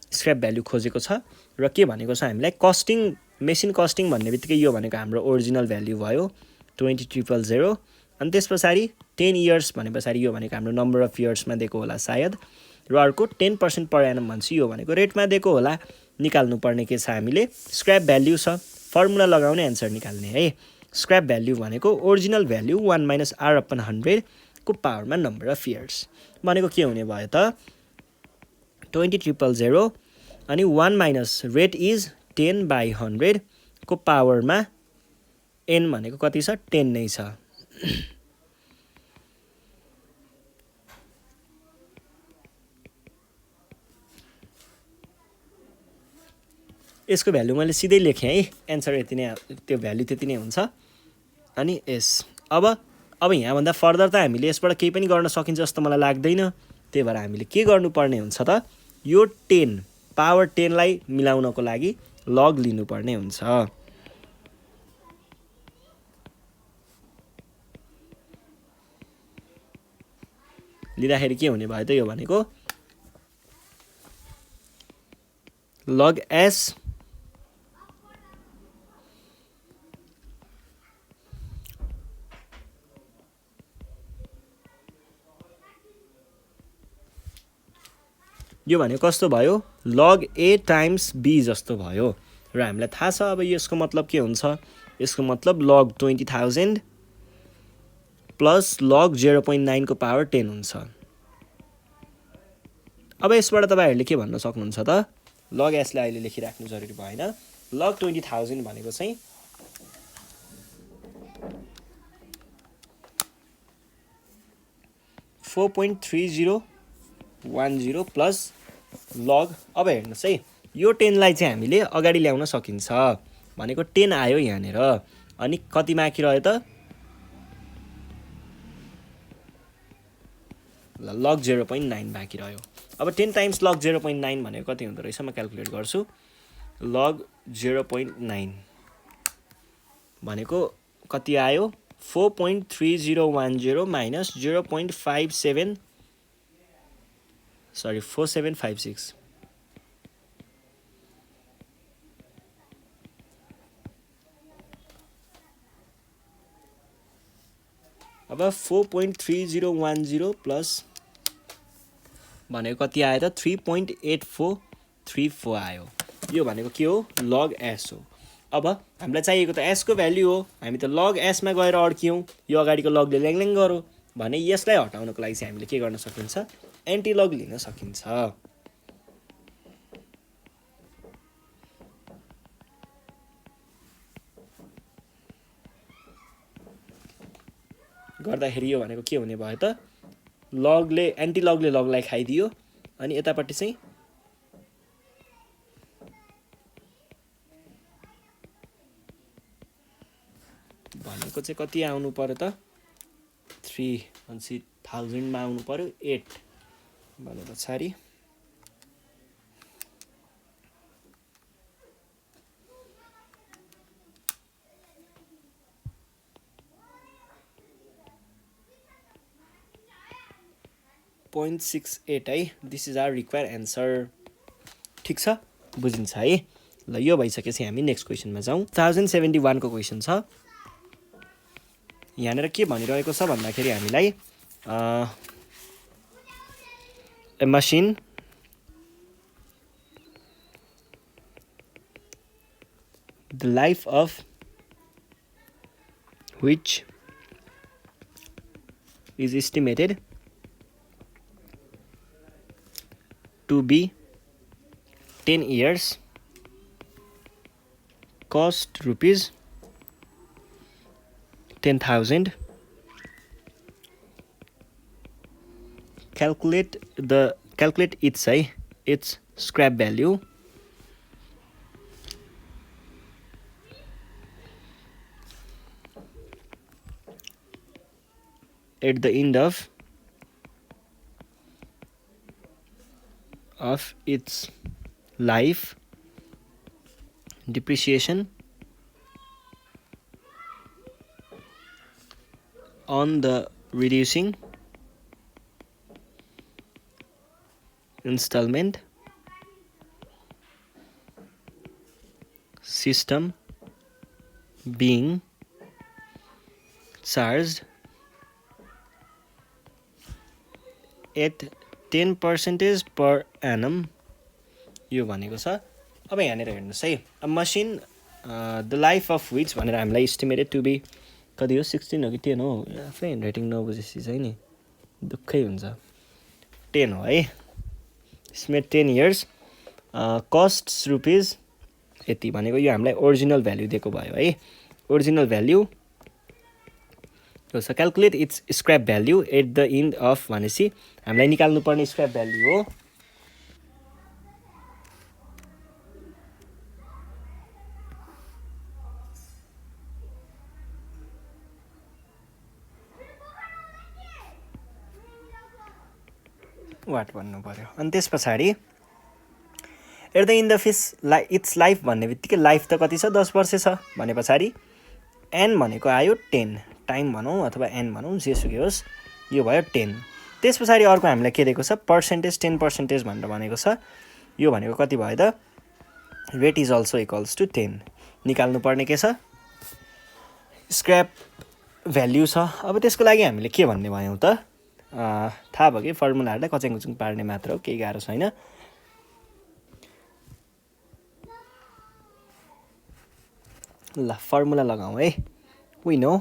स्क्रैप भ्याल्यु खोजेको छ र के भनेको छ हामीलाई कस्टिङ मेसिन कस्टिङ भन्ने बित्तिकै यो भनेको हाम्रो ओरिजिनल भ्याल्यु भयो 20,000 अनि त्यस पछाडि 10 इयर्स भने पछाडि यो भनेको हाम्रो नम्बर अफ इयर्समा दिएको होला सायद र अर्को 10% पर एनम भन्छ यो भनेको रेटमा दिएको होला। निकाल्नु पर्ने के छ हामीले स्क्रैप भ्याल्यु छ फर्मुला लगाउने एन्सर निकाल्ने है। स्क्रैप भ्याल्यु भनेको original value 1 minus R upon 100 को पावरमा नम्बर अफ इयर्स भनेको के हुने भयो त 20,000 अनि 1 माइनस रेट इज 10 बाई 100 को पावरमा n भनेको कति छ 10 नै छ। यसको भ्यालु मैले सिधै लेखेँ है एन्सर यति नै त्यो भ्यालु त्यति नै हुन्छ। अनि यस अब यहाँभन्दा फर्दर त हामीले यसबाट केही पनि गर्न सकिन्छ जस्तो मलाई लाग्दैन। त्यही भएर हामीले के गर्नुपर्ने हुन्छ त यो 10 पावर 10 लाई मिलाउनको लागि लग लिनुपर्ने हुन्छ। लिँदाखेरि के हुने भयो त यो भनेको लग एस यो भनेको कस्तो भयो log a times b जस्तो भयो र हामीलाई थाहा छ अब यसको मतलब के हुन्छ यसको मतलब log 20,000 प्लस log 0.9 को पावर 10 हुन्छ अब यसबाट तपाईहरुले के भन्न सक्नुहुन्छ त log s लाई अहिले लेखिराख्नु जरुरी भएन log 20,000 भनेको चाहिँ 4.3010 प्लस log अब हेर्नुस् है यो 10 लाई चाहिँ हामीले अगाडि ल्याउन सकिन्छ भनेको 10 आयो यहाँनेर अनि कति बाँकी रह्यो त log 0.9 बाँकी रह्यो अब 10 टाइम्स log 0.9 भनेको कति हुँदो रहेछ म क्याल्कुलेट गर्छु log 0.9 भनेको कति आयो 4.3010 minus 0.57 sorry 4756 अब 4.3010 प्लस भनेको कति आयो त 3.8434 आयो यो भनेको के हो log s हो अब हामीलाई चाहिएको त s को भ्यालु हो हामी त log s मा गएर अड्क्यौं यो अगाडिको log ले ल्याङल्याङ गरो भने यसलाई हटाउनको लागि चाहिँ हामीले के गर्न सकिन्छ एन्टी log लिन सकिन्छ गर्दाखेरि यो भनेको के हुने भयो त log ले एन्टी log ले log लाई खाइदियो अनि यतापट्टि चाहिँ भनेको चाहिँ कति आउनु पर्यो त 3,000 मा आउनु पर्यो 8 भने पछाडी .68 है this is our require answer ठीक छ बुझिन्छ है ल यो भइसकेपछि हामी नेक्स्ट क्वेशनमा जाउँ 1071 को क्वेशन छ यहाँनेर के भनिरहेको छ भन्दाखेरि हामीलाई a machine the life of which is estimated to be 10 years cost rupees 10,000 calculate its scrap value at the end of its life depreciation on the reducing installment system being charged at 10% per annum यो भनेको छ अब यहाँनेर हेर्नुस् है a machine the life of which भनेर हामीलाई estimated to be कति हो 16 हो कि 10 हो आफै ह्यान्डराइटिङ नबुझेपछि चाहिँ नि दुःखै हुन्छ 10 हो है एस्टिमेट 10 इयर्स कस्ट रुपिस यति भनेको यो हामीलाई ओरिजिनल भ्यालु दिएको भयो है original value So calculate its scrap value at the end of भनेसी हामीलाई निकाल्नु पर्ने स्क्रैप भ्यालु हो वाट भन्नु पर्यो अनि त्यसपछि at the end of its life भन्ने बित्तिकै लाइफ त कति छ 10 वर्ष छ भने पछाडी n भनेको आयो 10 टाइम भनौं अथवा n भनौं जेसुकै होस् यो भयो 10 त्यसपछि अर्को हामीलाई के दिएको छ पर्सेन्टेज 10% भनेर भनेको छ यो भनेको कति भयो त rate is also equals to 10 निकाल्नु पर्ने के छ स्क्रैप भ्यालु छ अब त्यसको लागि हामीले के भन्ने भयौं त थाहा भयो कि फर्मुलाहरूलाई कच्याङकुचुङ पार्ने मात्र हो, केही गाह्रो छैन। ल फर्मुला लगाउँ है। वी नो,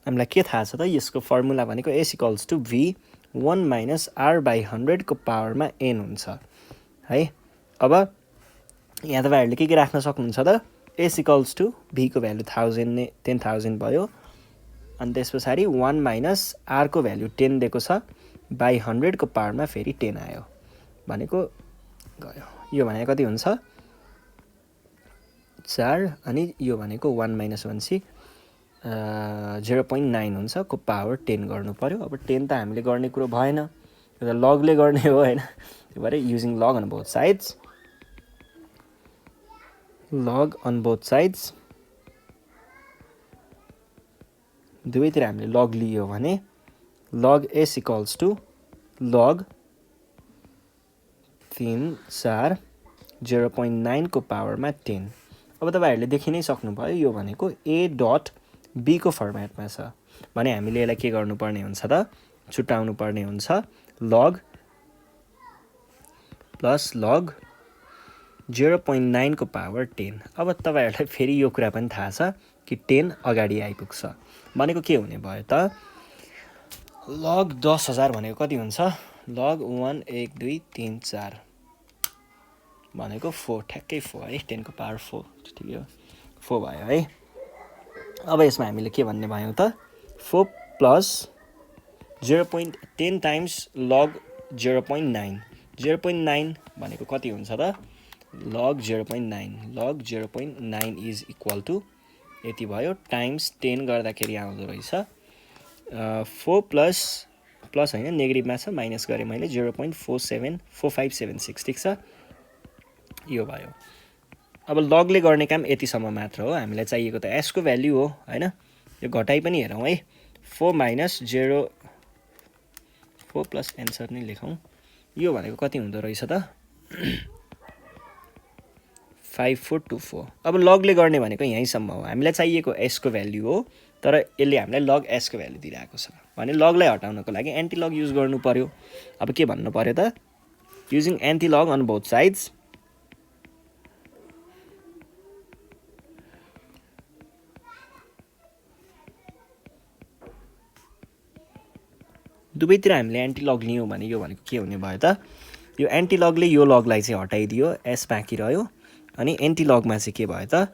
हामीलाई के थाहा छ त, यसको फर्मुला भनेको S equals to V 1 minus R/100 को पावरमा n हुन्छ है। अब यहाँ तपाईँहरूले के राख्न सक्नुहुन्छ त, S इक्वल्स टु V को भ्यालु 10,000 भयो, अनि त्यस पछाडि 1 माइनस R को भ्यालु 10 दिएको छ, बाई 100 को पावरमा फेरि 10 आयो भनेको गयो। यो भनेको कति हुन्छ 4, अनि यो भनेको 1 माइनस 1 सी 0.9 हुन्छ को पावर 10 गर्नु पर्यो। अब 10 त हामीले गर्ने कुरो भएन, यो त लगले गर्ने हो हैन, त्यही भएर using log on both sides, log on both sides, दुवैतिर हामीले लग लियो भने log S equals to log 3 4 0.9 को पावरमा 10। अब तपाईँहरूले देखि नै सक्नुभयो यो भनेको A डट B को फर्मेटमा छ भने हामीले यसलाई के गर्नुपर्ने हुन्छ त, छुट्याउनु पर्ने हुन्छ लग प्लस लग 0.9 को पावर 10। अब तपाईँहरूलाई फेरि यो कुरा पनि थाहा छ कि 10 अगाडि आइपुग्छ भनेको के हुने भयो त, लग 10,000 भनेको कति हुन्छ, लग 1 1 2 3 4 भनेको 4, ठ्याक्कै 4 है, 10 को पावर 4, ठिकै हो 4 भयो है। अब यसमा हामीले के भन्ने भयौँ त, 4 प्लस 0.10 टाइम्स लग 0.9, 0.9 भनेको कति हुन्छ त, लग 0.9, लग 0.9 इज इक्वल टु यति भयो, टाइम्स 10 गर्दाखेरि आउँदो रहेछ 4 प्लस प्लस होइन नेगेटिभमा छ, माइनस गरेँ मैले 0.4576 ठिक छ, यो भयो। अब लगले गर्ने काम यतिसम्म मात्र हो, हामीलाई चाहिएको त S को भ्याल्यु हो हैन, यो घटाइ पनि हेरौँ है, 4 माइनस 0 4 प्लस एन्सर नै लेखौँ, यो भनेको कति हुँदो रहेछ त 5424। अब लगले गर्ने भनेको यहीँसम्म हो, हामीलाई चाहिएको S को भ्याल्यु हो, तर यसले हामीलाई लग S को भ्याल्यु दिइरहेको छ भने लगलाई हटाउनको लागि एन्टी लग युज गर्नु पर्यो। अब के भन्नु पर्यो त, using anti log on both sides, दुवैतिर हामीले एन्टी लग लियौँ भने यो भनेको के हुने भयो त, यो एन्टी लगले यो लगलाई चाहिँ हटाइदियो, S बाँकी रह्यो, अनि एन्टी लगमा चाहिँ के भयो त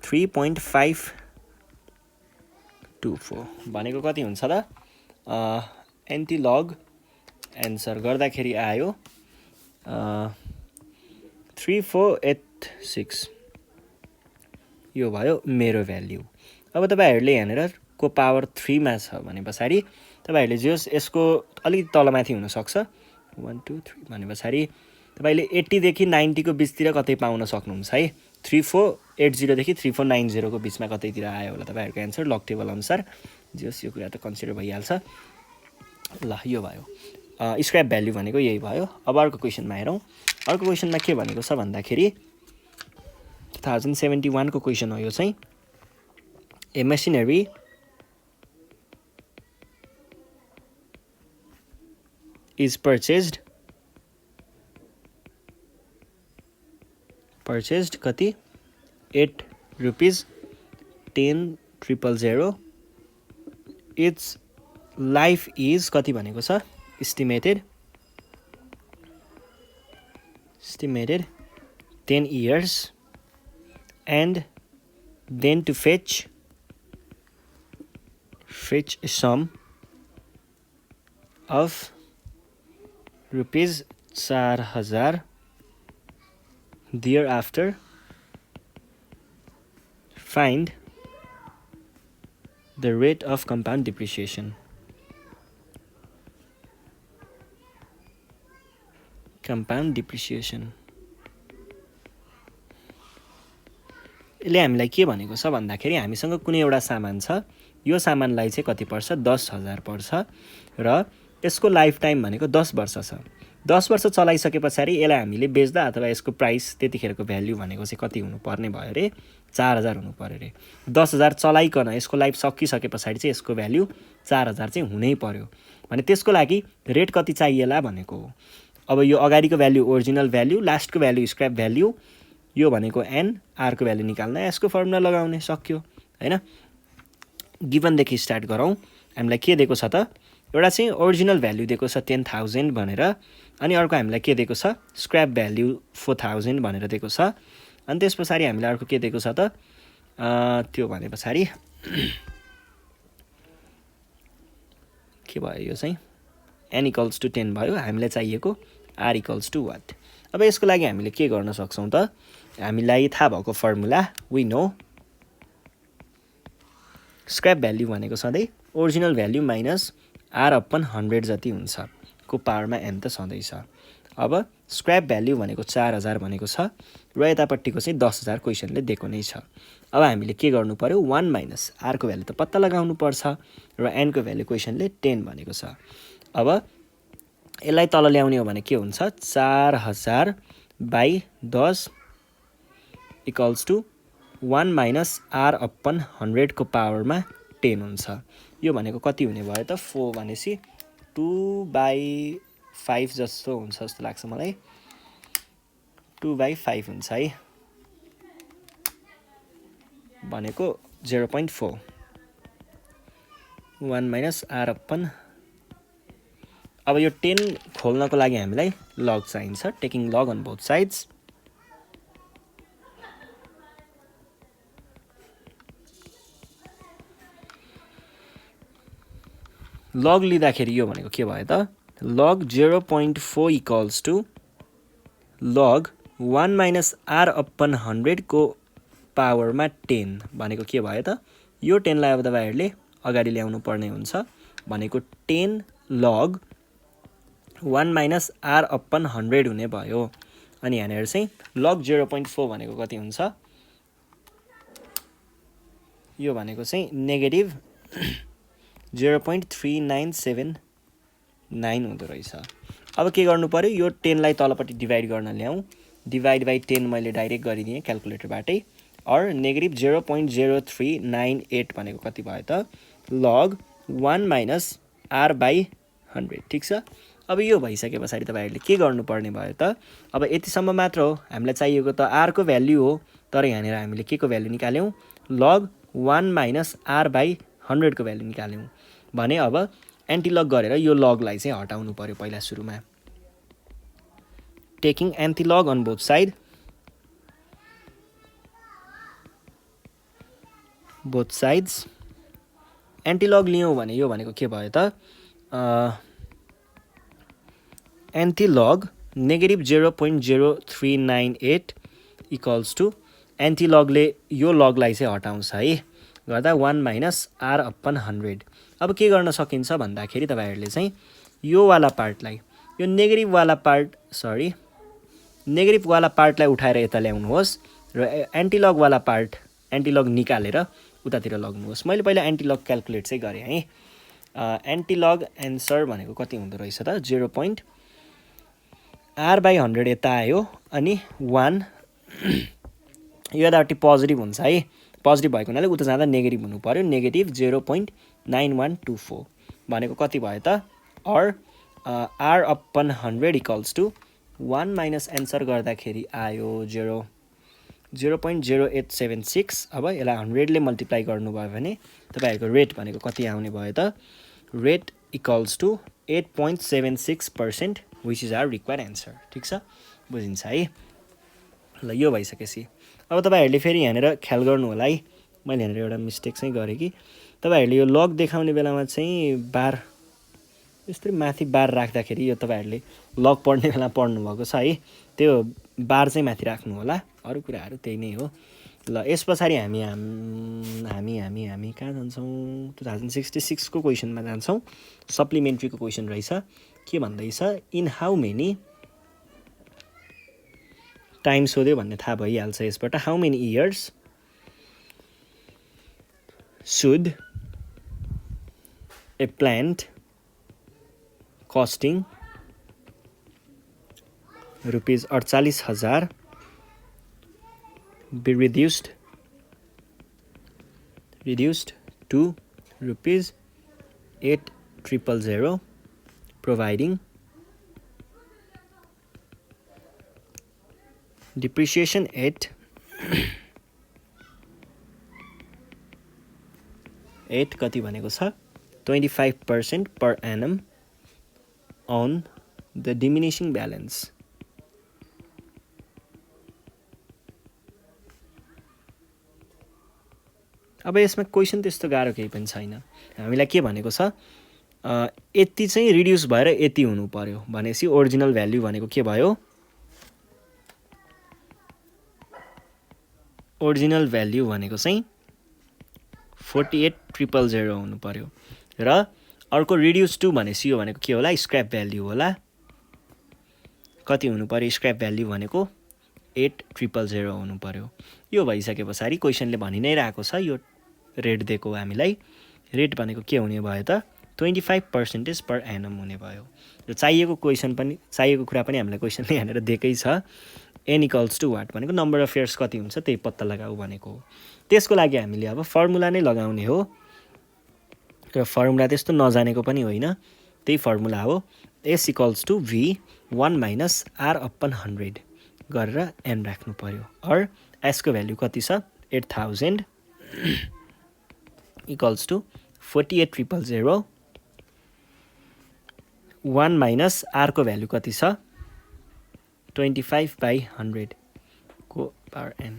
3.524 भनेको कति हुन्छ त, एन्टी लग एन्सर गर्दाखेरि आयो 3486, यो भयो मेरो भ्याल्यु। अब तपाईँहरूले यहाँनिर को पावर 3 मा छ भने पछाडि तपाईँहरूले जे होस् यसको अलिकति तलमाथि हुनसक्छ 1 2 3 भने पछाडि तपाईँले 80 देखि 90 को बिचतिर कतै पाउन सक्नुहुन्छ है, 3480 देखि 3490 को बिचमा कतैतिर आयो होला तपाईँहरूको एन्सर लग टेबल अनुसार, जे होस् यो कुरा त कन्सिडर भइहाल्छ। ल यो भयो स्क्रैप भ्याल्यु भनेको यही भयो। अब अर्को क्वेसनमा हेरौँ, अर्को क्वेसनमा के भनेको छ भन्दाखेरि 2071 को क्वेसन हो यो चाहिँ, ए मेसिनरी is purchased कति 8 रुपीज 10,000, इट्स लाइफ इज कति भनेको छ estimated 10 years, and then to fetch a sum of rupees 4,000 thereafter, find the rate of compound depreciation. Compound depreciation यसले हामीलाई के भनेको छ भन्दाखेरि हामीसँग कुनै एउटा सामान छ, यो सामानलाई चाहिँ कति पर्छ 10,000 पर्छ र यसको लाइफ टाइम भनेको 10 वर्ष छ, 10 वर्ष चलाइसके पछाडि यसलाई हामीले बेच्दा अथवा यसको प्राइस त्यतिखेरको भ्याल्यु भनेको चाहिँ कति हुनुपर्ने भयो रे 4000 हुनु पर्यो रे 10000 चलाइकन यसको लाइफ सकिसके पछाडि चाहिँ यसको भ्याल्यु 4000 चाहिँ हुनै पर्यो भने त्यसको लागि रेट कति चाहिएला भनेको हो अब यो अगाडिको भ्याल्यु ओरिजिनल भ्याल्यु लास्टको भ्याल्यु स्क्रैप भ्याल्यु यो भनेको एन आर को भ्याल्यु निकाल्न यसको फर्मुला लगाउने सक्यो हैन गिवन देखि स्टार्ट गरौँ हामीलाई के दिएको छ त एउटा चाहिँ ओरिजिनल भ्याल्यु दिएको छ 10000 भनेर अनि अर्को हामीलाई के दिएको छ स्क्रैप भ्याल्यु 4000 भनेर दिएको छ अनि त्यसपछि हामीलाई अर्को के दिएको छ त त्यो भने पछाडी के भयो यो चाहिँ n इक्वल्स टु 10 भयो हामीलाई चाहिएको r इक्वल्स टु वाट अब यसको लागि हामीले के गर्न सक्छौं त हामीलाई थाहा भएको formula we know scrap value भनेको सधैँ original value minus r upon 100 जति हुन्छ को पावरमा n त सधैँ छ अब स्क्रैप भ्याल्यु भनेको 4000 भनेको छ र यतापट्टिको चाहिँ 10000 क्वेशनले दिएको नै छ अब हामीले के गर्नु पर्यो 1 माइनस r को भ्याल्यु त पत्ता लगाउनु पर्छ र n को भ्याल्यु क्वेशनले 10 भनेको छ अब यसलाई तल ल्याउने हो भने के हुन्छ 4000 by 10 equals to 1 minus r upon 100 को पावरमा 10 हुन्छ यो भनेको कति हुने भयो त 4 भनेसी 2/5 जस्तो हुन्छ जस्तो लाग्छ मलाई 2/5 हुन्छ है भनेको 0.4 1 माइनस r अपन अब यो 10 खोल्नको लागि हामीलाई लग चाहिन्छ taking log on both sides log लिँदाखेरि यो भनेको के भयो त log 0.4 equals to log 1 minus r upon 100 को पावरमा 10 भनेको के भयो त यो 10 लाई अब तपाईहरुले अगाडि ल्याउनु पर्ने हुन्छ भनेको 10 लग 1 माइनस r अपन 100 हुने भयो अनि यहाँनिर चाहिँ लग 0.4 भनेको कति हुन्छ यो भनेको चाहिँ नेगेटिभ 0.3979 हुँदो रहेछ अब के गर्नु पर्यो यो 10 लाई तलपट्टि डिभाइड गर्न ल्याऊ डिभाइड बाइ 10 मैले डाइरेक्ट गरिदिएँ क्याल्कुलेटरबाटै और नेगेटिभ 0.0398 भनेको कति भयो त लग 1 माइनस r बाइ 100 ठीक छ अब यो भइसके पछाडि तपाईहरुले के गर्नुपर्ने भयो त अब यतिसम्म मात्र हो हामीलाई चाहिएको त r को भ्याल्यु हो तर यहाँनिर हामीले के को भ्याल्यु निकाल्यौं लग 1 माइनस r बाइ 100 को भ्याल्यु निकाल्यौं भने अब एन्टी लग गरेर यो लगलाई चाहिँ हटाउनु पर्यो पहिला सुरुमा taking anti log on both side both sides anti log लियौं भने यो भनेको के भयो त anti log negative 0.0398 equals to anti लगले यो लगलाई चाहिँ हटाउँछ है गर्दा 1 माइनस r अपन 100 अब के गर्न सकिन्छ भन्दाखेरि तपाईहरुले चाहिँ यो वाला पार्टलाई यो नेगेटिभ वाला पार्टलाई उठाएर यता ल्याउनुहोस् र एन्टी लग वाला पार्ट एन्टी लग निकालेर उतातिर लग्नुहोस् मैले पहिला एन्टी लग क्याल्कुलेट चाहिँ गरे है एन्टी लग एन्सर भनेको कति हुँदो रहेछ त 0. r बाइ 100 यता आयो अनि 1 यो यतापट्टि पोजिटिभ हुन्छ है पोजिटिभ भएको हुनाले उता जाँदा नेगेटिभ हुनु पर्यो नेगेटिभ 0.9124 भनेको कति भयो त or r upon 100 equals to 1 minus answer गर्दाखेरि आयो 0.0876 अब यसलाई 100 ले मल्टिप्लाई गर्नुभयो भने तपाईहरुको रेट भनेको कति आउने भयो त rate equals to 8.76% which is our required answer ठीक छ बुझिन्छ है ल यो भइसकेपछि अब तपाईहरुले फेरि यहाँनेर ख्याल गर्नु होला है मैले यहाँनेर एउटा मिस्टेक चाहिँ गरे कि तपाईहरुले यो लग देखाउने बेलामा चाहिँ बार यस्तै माथि बार राख्दाखेरि यो तपाईहरुले लग पढ्ने बेला पढ्नु भएको छ है त्यो बार चाहिँ माथि राख्नु होला अरु कुराहरु त्यही नै हो ल यसपछि हामी कहाँ जान्छौं 2066 को क्वेशनमा जान्छौं सप्लिमेन्ट्री को क्वेशन रहेछ के भन्दैछ इन हाउ मेनी टाइम सोध्यो भन्ने थाहा भइहाल्छ यसबाट how many years should a plant costing rupees 48,000 be reduced to rupees 8,000 providing depreciation at 8 कति भनेको छ 25% per annum on the diminishing balance. अब यसमा क्वेसन त्यस्तो गाह्रो केही पनि छैन हामीलाई के भनेको छ यति चाहिँ रिड्युस भएर यति हुनु पर्यो भनेपछि ओरिजिनल भ्यालु भनेको के भयो ओरिजिनल भ्यालु भनेको चाहिँ 48,000 हुनु पर्यो र अर्को रिड्युस टु भनेपछि यो भनेको के होला स्क्रैप भ्यालु होला कति हुनु पर्यो स्क्रैप भ्यालु भनेको 8,000 हुनु पर्यो यो भइसकेपछि क्वेसनले भनि नै रहेको छ यो रेट दिएको हामीलाई रेट भनेको के हुने भयो त 25% per annum हुने भयो र चाहिएको क्वेसन पनि चाहिएको कुरा पनि हामीलाई क्वेसनले यहाँनिर दिएकै छ n इक्वल्स टु वाट भनेको नम्बर अफ इयर्स कति हुन्छ त्यही पत्ता लगाऊ भनेको हो त्यसको लागि हामीले अब फर्मुला नै लगाउने हो र फर्मुला त्यस्तो नजानेको पनि होइन त्यही फर्मुला हो s equals to v 1 minus r upon 100 गरेर n राख्नु पर्यो और s को भ्यालु कति छ 8,000 इक्वल्स टु 48,000 1 माइनस r को भ्यालु कति छ 25/100 को पावर n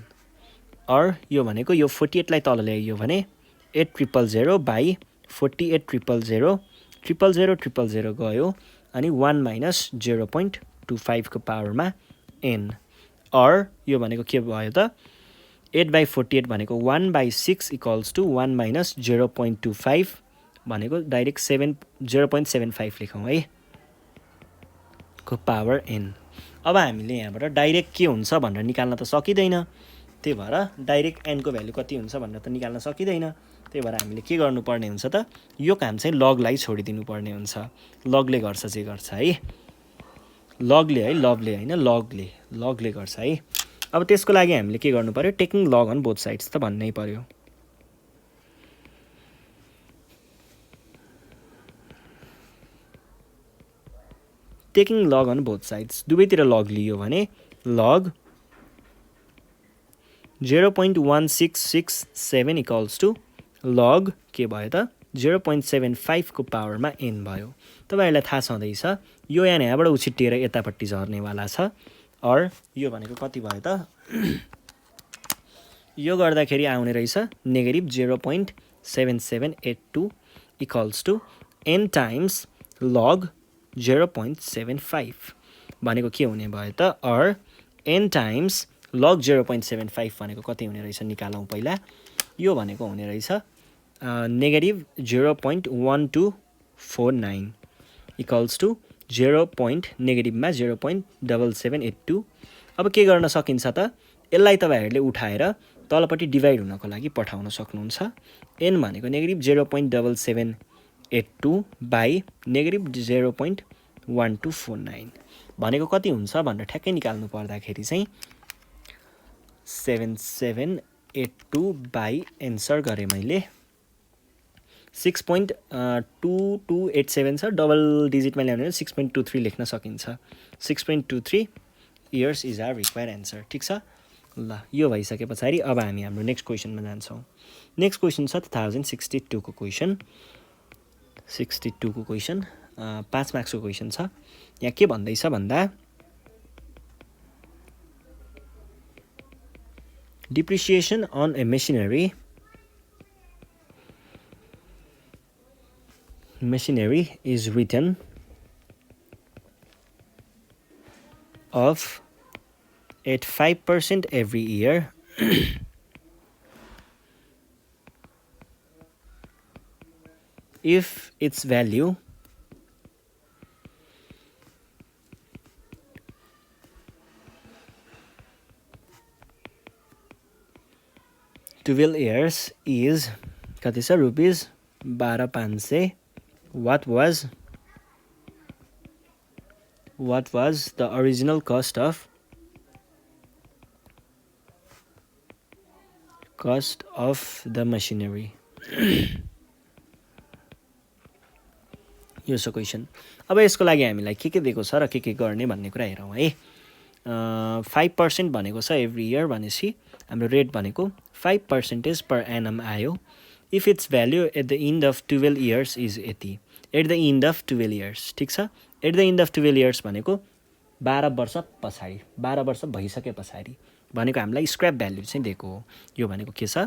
और यो भनेको यो 48 लाई तल ल्याइयो भने 8,000 बाई 48,000 000 गयो अनि 1 माइनस 0.25 को पावरमा n और यो भनेको के भयो त 8/48 भनेको 1/6 इक्वल्स टु 1 माइनस 0.25 भनेको डाइरेक्ट 0.75 लेखौँ है को पावर n अब हामीले यहाँबाट डाइरेक्ट के हुन्छ भनेर निकाल्न त सकिदैन त्यही भएर डाइरेक्ट n को भ्यालु कति हुन्छ भनेर त निकाल्न सकिदैन त्यही भएर हामीले के गर्नुपर्ने हुन्छ त यो काम चाहिँ लगलाई छोडिदिनु पर्ने हुन्छ लगले गर्छ जे गर्छ है लगले है लभले हैन लगले गर्छ है अब त्यसको लागि हामीले के गर्नु पर्यो taking log on both sides त भन्नै पर्यो taking log on both sides दुवैतिर लग लियो भने लग 0.1667 इक्वल्स टु लग के भयो त 0.75 को पावरमा n भयो तपाईहरुलाई थाहा छँदैछ यो यहाँबाट उछिटिएर यतापट्टि झर्नेवाला छ और यो भनेको कति भयो त यो गर्दाखेरि आउने रहेछ negative 0.7782 equals to n times log 0.75 भनेको के हुने भयो त और n टाइम्स लग 0.75 भनेको कति हुने रहेछ निकालौं पहिला यो भनेको हुने रहेछ नेगेटिभ 0.1249 इक्वल्स टु नेगेटिभमा 0.7782 अब के गर्न सकिन्छ त यसलाई तपाईहरुले उठाएर तलपट्टि डिभाइड हुनको लागि पठाउन सक्नुहुन्छ n भनेको नेगेटिभ 0.7782 बाइ नेगेटिभ 0.1249 भनेको कति हुन्छ भनेर ठ्याक्कै निकाल्नु पर्दाखेरि चाहिँ 7782 बाइ एन्सर गरे मैले 6.2287 छ डबल डिजिटमा ल्याउने 6.23 लेख्न सकिन्छ 6.23 years is our required answer ठीक छ ल यो भइसकेपछि अब हामी हाम्रो नेक्स्ट क्वेशनमा जान्छौं नेक्स्ट क्वेशन छ 2062 को क्वेशन 62 को क्वेशन 5 मार्क्स को क्वेशन छ यहाँ के भन्दै छ भन्दा depreciation on a machinery is written off at 5% every year if its value to 12 years is कति छ rupees 12,500 what was What was the original cost of the machinery? यो छ क्वेसन। अब यसको लागि हामीलाई के दिएको छ र के गर्ने भन्ने कुरा हेरौँ है। 5% भनेको छ एभ्री इयर भनेपछि हाम्रो रेट भनेको 5% per annum आयो। If its value at the end of 12 years is यति। At the end of 12 years, ठिक छ। At the end of 12 years भनेको 12 वर्ष पछाडि, 12 वर्ष भइसके पछाडि भनेको हामीलाई स्क्रैप भ्याल्यु चाहिँ दिएको हो। यो भनेको के छ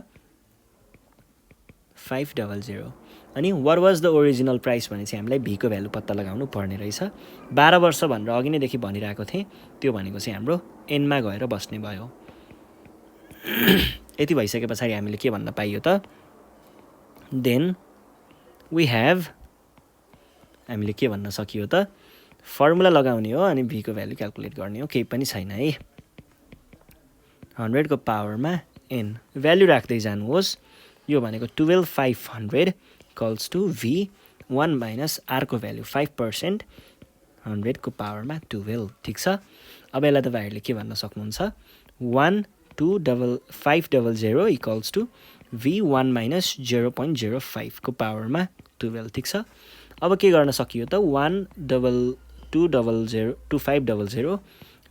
500। अनि what was the original price भने चाहिँ हामीलाई भीको भ्यालु पत्ता लगाउनु पर्ने रहेछ। 12 वर्ष भनेर अघि नैदेखि भनिरहेको थिएँ, त्यो भनेको चाहिँ हाम्रो एनमा गएर बस्ने भयो। यति भइसके पछाडि हामीले के भन्न पाइयो त, देन वी हेभ, हामीले के भन्न सकियो त, फर्मुला लगाउने हो अनि भीको भ्यालु क्यालकुलेट गर्ने हो, केही पनि छैन है। 100 को पावरमा n भ्यालु राख्दै जानुहोस्। यो भनेको 12500 equals to v1 minus r को भ्यालु 5%, 100 को पावरमा 12, ठिक छ। अब यसलाई तपाईँहरूले के भन्न सक्नुहुन्छ, 12500 इक्वल्स टु v1 माइनस 0.05 को पावरमा 12, ठिक छ। अब के गर्न सकियो त, 12500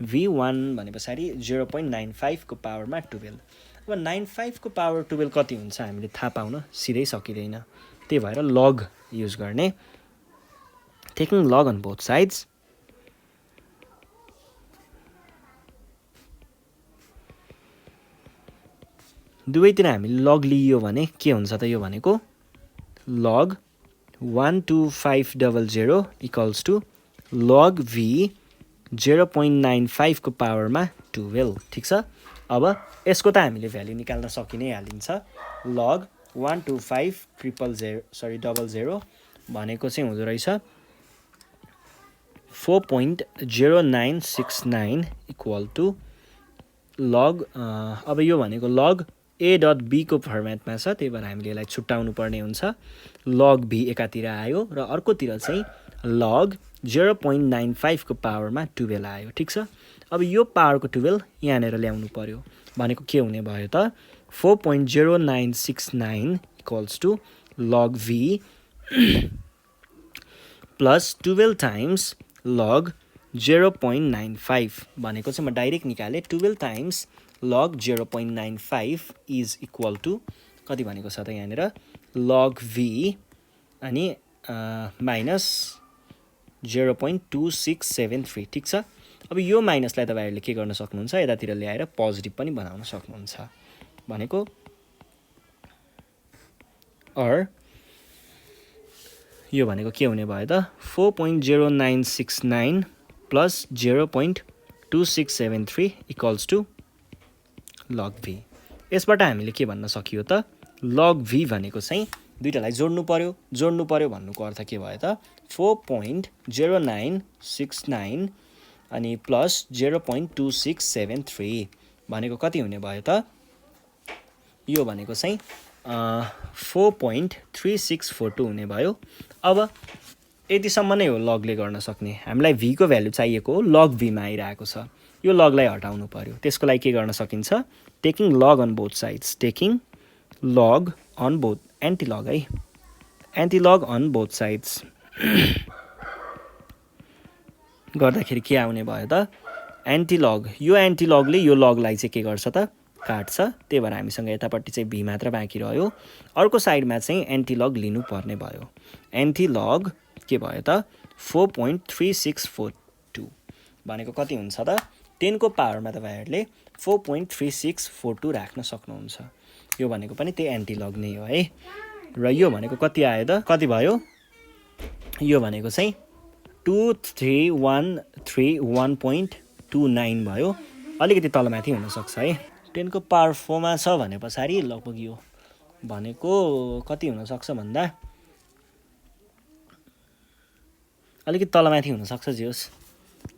v1 भने पछाडि 0.95 को पावरमा 12। अब 95 को पावर 12 कति हुन्छ हामीले थाहा पाउन सिधै सकिँदैन, त्यही भएर लग युज गर्ने। Taking log on both sides, दुवैतिर हामीले लग लियो भने के हुन्छ त, यो भनेको log 12500 equals to log v 0.95 को पावरमा 12, ठिक छ। अब यसको त हामीले भ्यालु निकाल्न सकि नै हालिन्छ। लग 12500 भनेको चाहिँ हुँदो रहेछ 4.0969 इक्वल टु लग, अब यो भनेको लग a डट b को फर्मेटमा छ, त्यही भएर हामीले यसलाई छुट्याउनु पर्ने हुन्छ। लग v एकातिर आयो र अर्कोतिर चाहिँ लग 0.95 को पावरमा 12 आयो, ठिक छ। अब यो पावरको 12 यहाँनिर ल्याउनु पर्यो भनेको के हुने भयो त, 4.0969 equals to log v plus 12 times log 0.95 भनेको चाहिँ म डाइरेक्ट निकालेँ। 12 times log 0.95 is equal to कति भनेको छ त यहाँनिर, लग v अनि माइनस 0.2673, ठिक छ। अब यो माइनसलाई तपाईँहरूले के गर्न सक्नुहुन्छ, यतातिर ल्याएर पोजिटिभ पनि बनाउन सक्नुहुन्छ भनेको, अर यो भनेको के हुने भयो त, 4.0969 plus 0.2673 equals to log v। यसबाट हामीले के भन्न सकियो त, लग v भनेको चाहिँ दुईटालाई जोड्नु पर्यो भन्नुको अर्थ के भयो त, 4.0969 अनि प्लस 0.2673 भनेको कति हुने भयो त, यो भनेको चाहिँ 4.3642 हुने भयो। अब यतिसम्म नै हो लगले गर्न सक्ने। हामीलाई v को भ्यालु चाहिएको हो, लग v मा आइरहेको छ, यो लगलाई हटाउनु पर्यो। त्यसको लागि के गर्न सकिन्छ, taking log on both sides, taking log on both, anti log है, anti log on both sides गर्दाखेरि के आउने भयो त, एन्टी लग, यो एन्टी लगले यो लगलाई चाहिँ के गर्छ त, काट्छ। त्यही भएर हामीसँग यतापट्टि चाहिँ v मात्र बाँकी रह्यो, अर्को साइडमा चाहिँ एन्टी लग लिनु पर्ने भयो। एन्टी लग के भयो त, 4.3642 भनेको कति हुन्छ त, 10 को पावरमा तपाईँहरूले 4.3642 राख्न सक्नुहुन्छ। यो भनेको पनि त्यही एन्टी लग नै हो है। र यो भनेको कति आयो त, कति भयो, यो भनेको चाहिँ 2331.29 भयो। अलिकति तलमाथि हुनसक्छ है। 10 को पावर 4 मा छ भने पछाडि लगभग यो भनेको कति हुनसक्छ भन्दा अलिकति तलमाथि हुनसक्छ, जे होस्।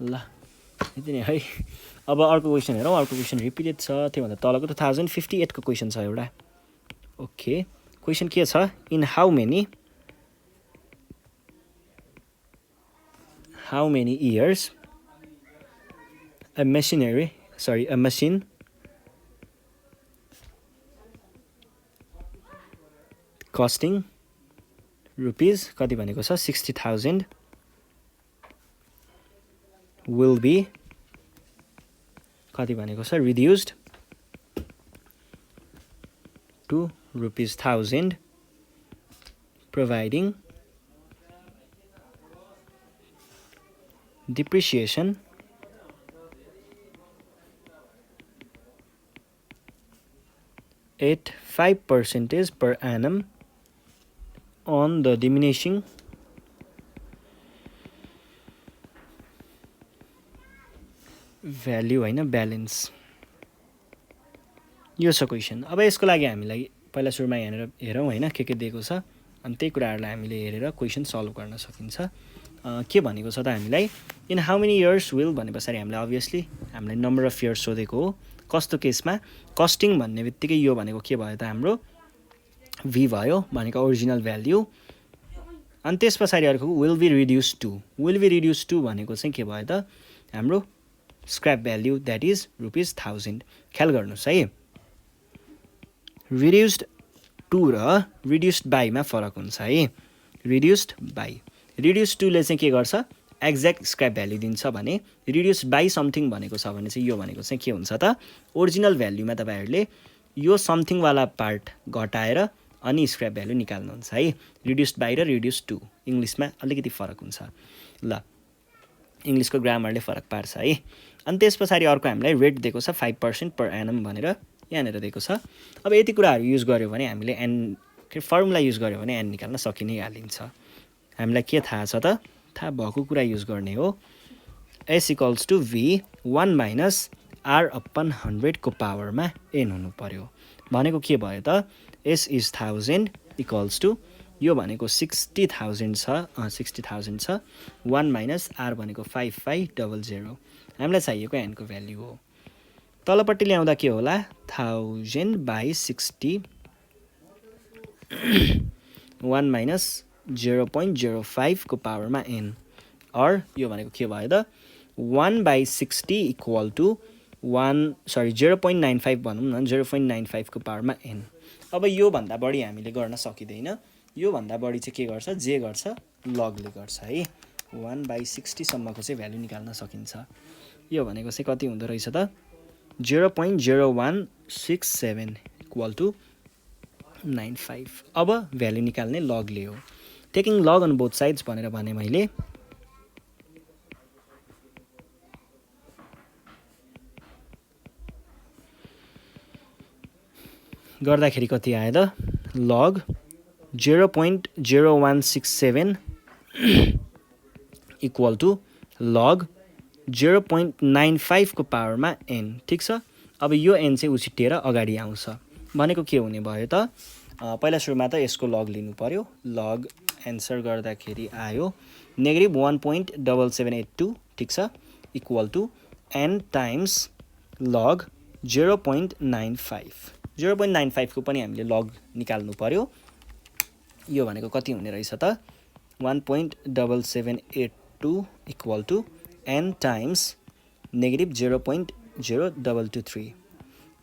ल यति नै है। अब अर्को क्वेसन हेरौँ। अर्को क्वेसन रिपिटेड छ, त्योभन्दा तलको 2058 को क्वेसन छ एउटा। ओके, क्वेसन के छ, in how many years a machine costing rupees कति भनेको छ 60,000 will be कति भनेको छ reduced to rupees 1,000 providing depreciation at 5% per annum on the diminishing value हैन ब्यालेन्स यो छ क्वेसन। अब यसको लागि हामीलाई पहिला सुरुमा यहाँनिर हेरौँ हैन के दिएको छ अनि त्यही कुराहरूलाई हामीले हेरेर क्वेसन सल्भ गर्न सकिन्छ। के भनेको छ त हामीलाई in how many years will भने पछाडि हामीलाई अभियसली हामीलाई नम्बर अफ इयर्स सोधेको हो। कस्तो केसमा कस्टिङ भन्ने बित्तिकै यो भनेको के भयो त हाम्रो v भयो भनेको ओरिजिनल भ्याल्यू अनि त्यस पछाडि अर्को विल बी रिड्युस टु भनेको चाहिँ के भयो त हाम्रो scrap value that is rupees 1000। ख्याल गर्नुस् है रिड्युस्ड टु र रिड्युस्ड बाई मा फरक हुन्छ है। रिड्युस्ड टु ले चाहिँ के गर्छ एक्ज्याक्ट स्क्रैप भ्याल्यू दिन्छ भने रिड्युस्ड बाई समथिङ भनेको छ भने चाहिँ यो भनेको चाहिँ के हुन्छ त ओरिजिनल भ्याल्यूमा तपाईहरुले यो समथिङ वाला पार्ट घटाएर अनि स्क्रैप भ्याल्यू निकाल्नुहुन्छ है। रिड्युस्ड बाई र रिड्युस्ड टु इंग्लिशमा अलिकति फरक हुन्छ ल इंग्लिशको ग्रामरले फरक पार्छ है। अनि त्यसपछि अर्को हामीलाई रेट दिएको छ 5% पर एनम भनेर यहाँनिर दिएको छ। अब यति कुराहरु युज गर्यो भने हामीले एन फर्मुला युज गर्यो भने एन निकाल्न सकिने हालिन्छ। हामीलाई के थाहा छ त थाहा भएको कुरा युज गर्ने हो s equals to v 1 minus r upon 100 को पावरमा n हुनु पर्यो। भनेको के भयो त s इज 1000 इक्वल्स टु यो भनेको 60,000 छ 60,000 छ 1 माइनस r भनेको 5500 हामीलाई चाहिएको n को भ्याल्यु हो। तलपट्टि ल्याउँदा के होला 1000 बाइ 60 1 माइनस 0.05 को पावरमा n और यो भनेको के भयो त 1 बाइ 60 इक्वल टु 0.95 भनौँ न 0.95 को पावरमा n। अब यो भन्दा बढी हामीले गर्न सकिदैन। यो भन्दा बढी चाहिँ के गर्छ जे गर्छ लगले गर्छ है। 1 बाइ 60 सम्मको चाहिँ भ्यालु निकाल्न सकिन्छ। यो भनेको चाहिँ कति हुँदो रहेछ त 0.0167 इक्वल टु 95। अब भ्यालु निकाल्ने लगले हो। Taking log on both sides भनेर भने मैले गर्दाखेरि कति आयो त लग 0.0167 इक्वल टु लग 0.95 को पावरमा n। ठीक छ। अब यो n चाहिँ उछिट्टिएर अगाडि आउँछ भनेको के हुने भयो त पहिला सुरुमा त यसको लग लिनु पर्यो। लग एन्सर गर्दाखेरि आयो नेगेटिभ 1.7782 ठीक छ equal to n times log 0.95 को पनि हामीले लग निकाल्नु पर्यो। यो भनेको कति हुने रहेछ त 1.7782 equal to n times negative 0.0223।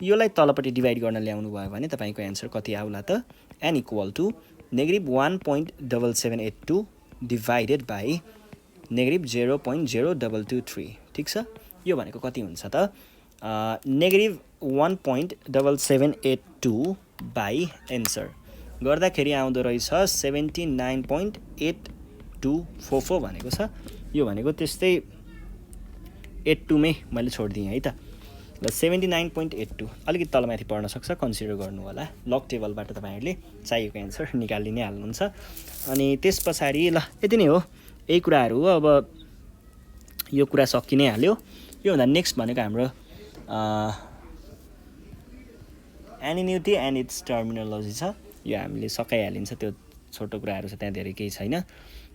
योलाई तलपट्टि डिभाइड गर्न ल्याउनु भयो भने तपाईको एन्सर कति आउला त n equal to negative 1.7782 divided by negative 0.0223। ठीक छ। यो भनेको कति हुन्छ त नेगेटिभ 1.7782 बाइ एन्सर गर्दाखेरि आउँदो रहेछ 79.8244 भनेको छ। यो भनेको त्यस्तै 82 मै मैले छोड्दिएँ है त ल 79.82 अलिकति तलमाथि पर्न सक्छ कन्सिडर गर्नु होला। लग टेबलबाट तपाईहरुले चाहिएको एन्सर निकालि नै हाल्नुहुन्छ। अनि त्यसपछि ल यति नै हो यही कुराहरु हो। अब यो कुरा सकि नै हाल्यो। यो भन्दा नेक्स्ट भनेको हाम्रो एन्युटी एन्ड इट्स टर्मिनोलोजी छ। यो हामीले सकाइहालिन्छ त्यो छोटो कुराहरु छ त्यहाँ धेरै केही छैन।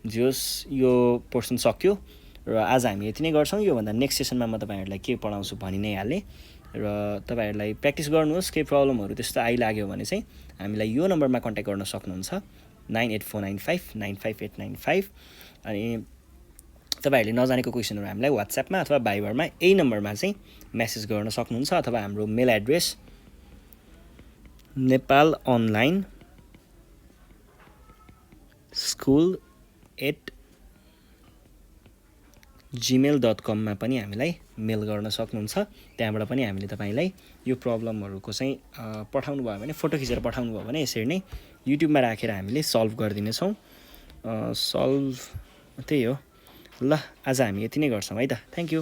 जोस यो पोर्सन सक्यो र आज हामी यति नै गर्छौं। यो भन्दा नेक्स्ट सेसनमा म तपाईहरुलाई के पढाउँछु भनि नै हाले र तपाईहरुलाई प्र्याक्टिस गर्नुहोस्। के प्रब्लमहरु त्यस्तो आइलाग्यो भने चाहिँ हामीलाई यो नम्बरमा कन्ट्याक्ट गर्न सक्नुहुन्छ 98495 95895 अनि तपाईहरुले नजानेको क्वेशनहरु हामीलाई WhatsApp मा अथवा Viber-मा यही नम्बरमा चाहिँ मेसेज गर्न सक्नुहुन्छ अथवा हाम्रो मेल एड्रेस nepalonlineschool@gmail.com मा पनि हामीलाई मेल गर्न सक्नुहुन्छ त्यहाँबाट पनि हामीले तपाईलाई यो प्रब्लमहरुको चाहिँ पठाउनु भयो भने फोटो खिचेर पठाउनु भयो भने यसरी नै YouTube मा राखेर हामीले सल्भ गर्दिने छौं सल्भ त्यही हो ल आज हामी यति नै गर्छौं है त थ्यांक यू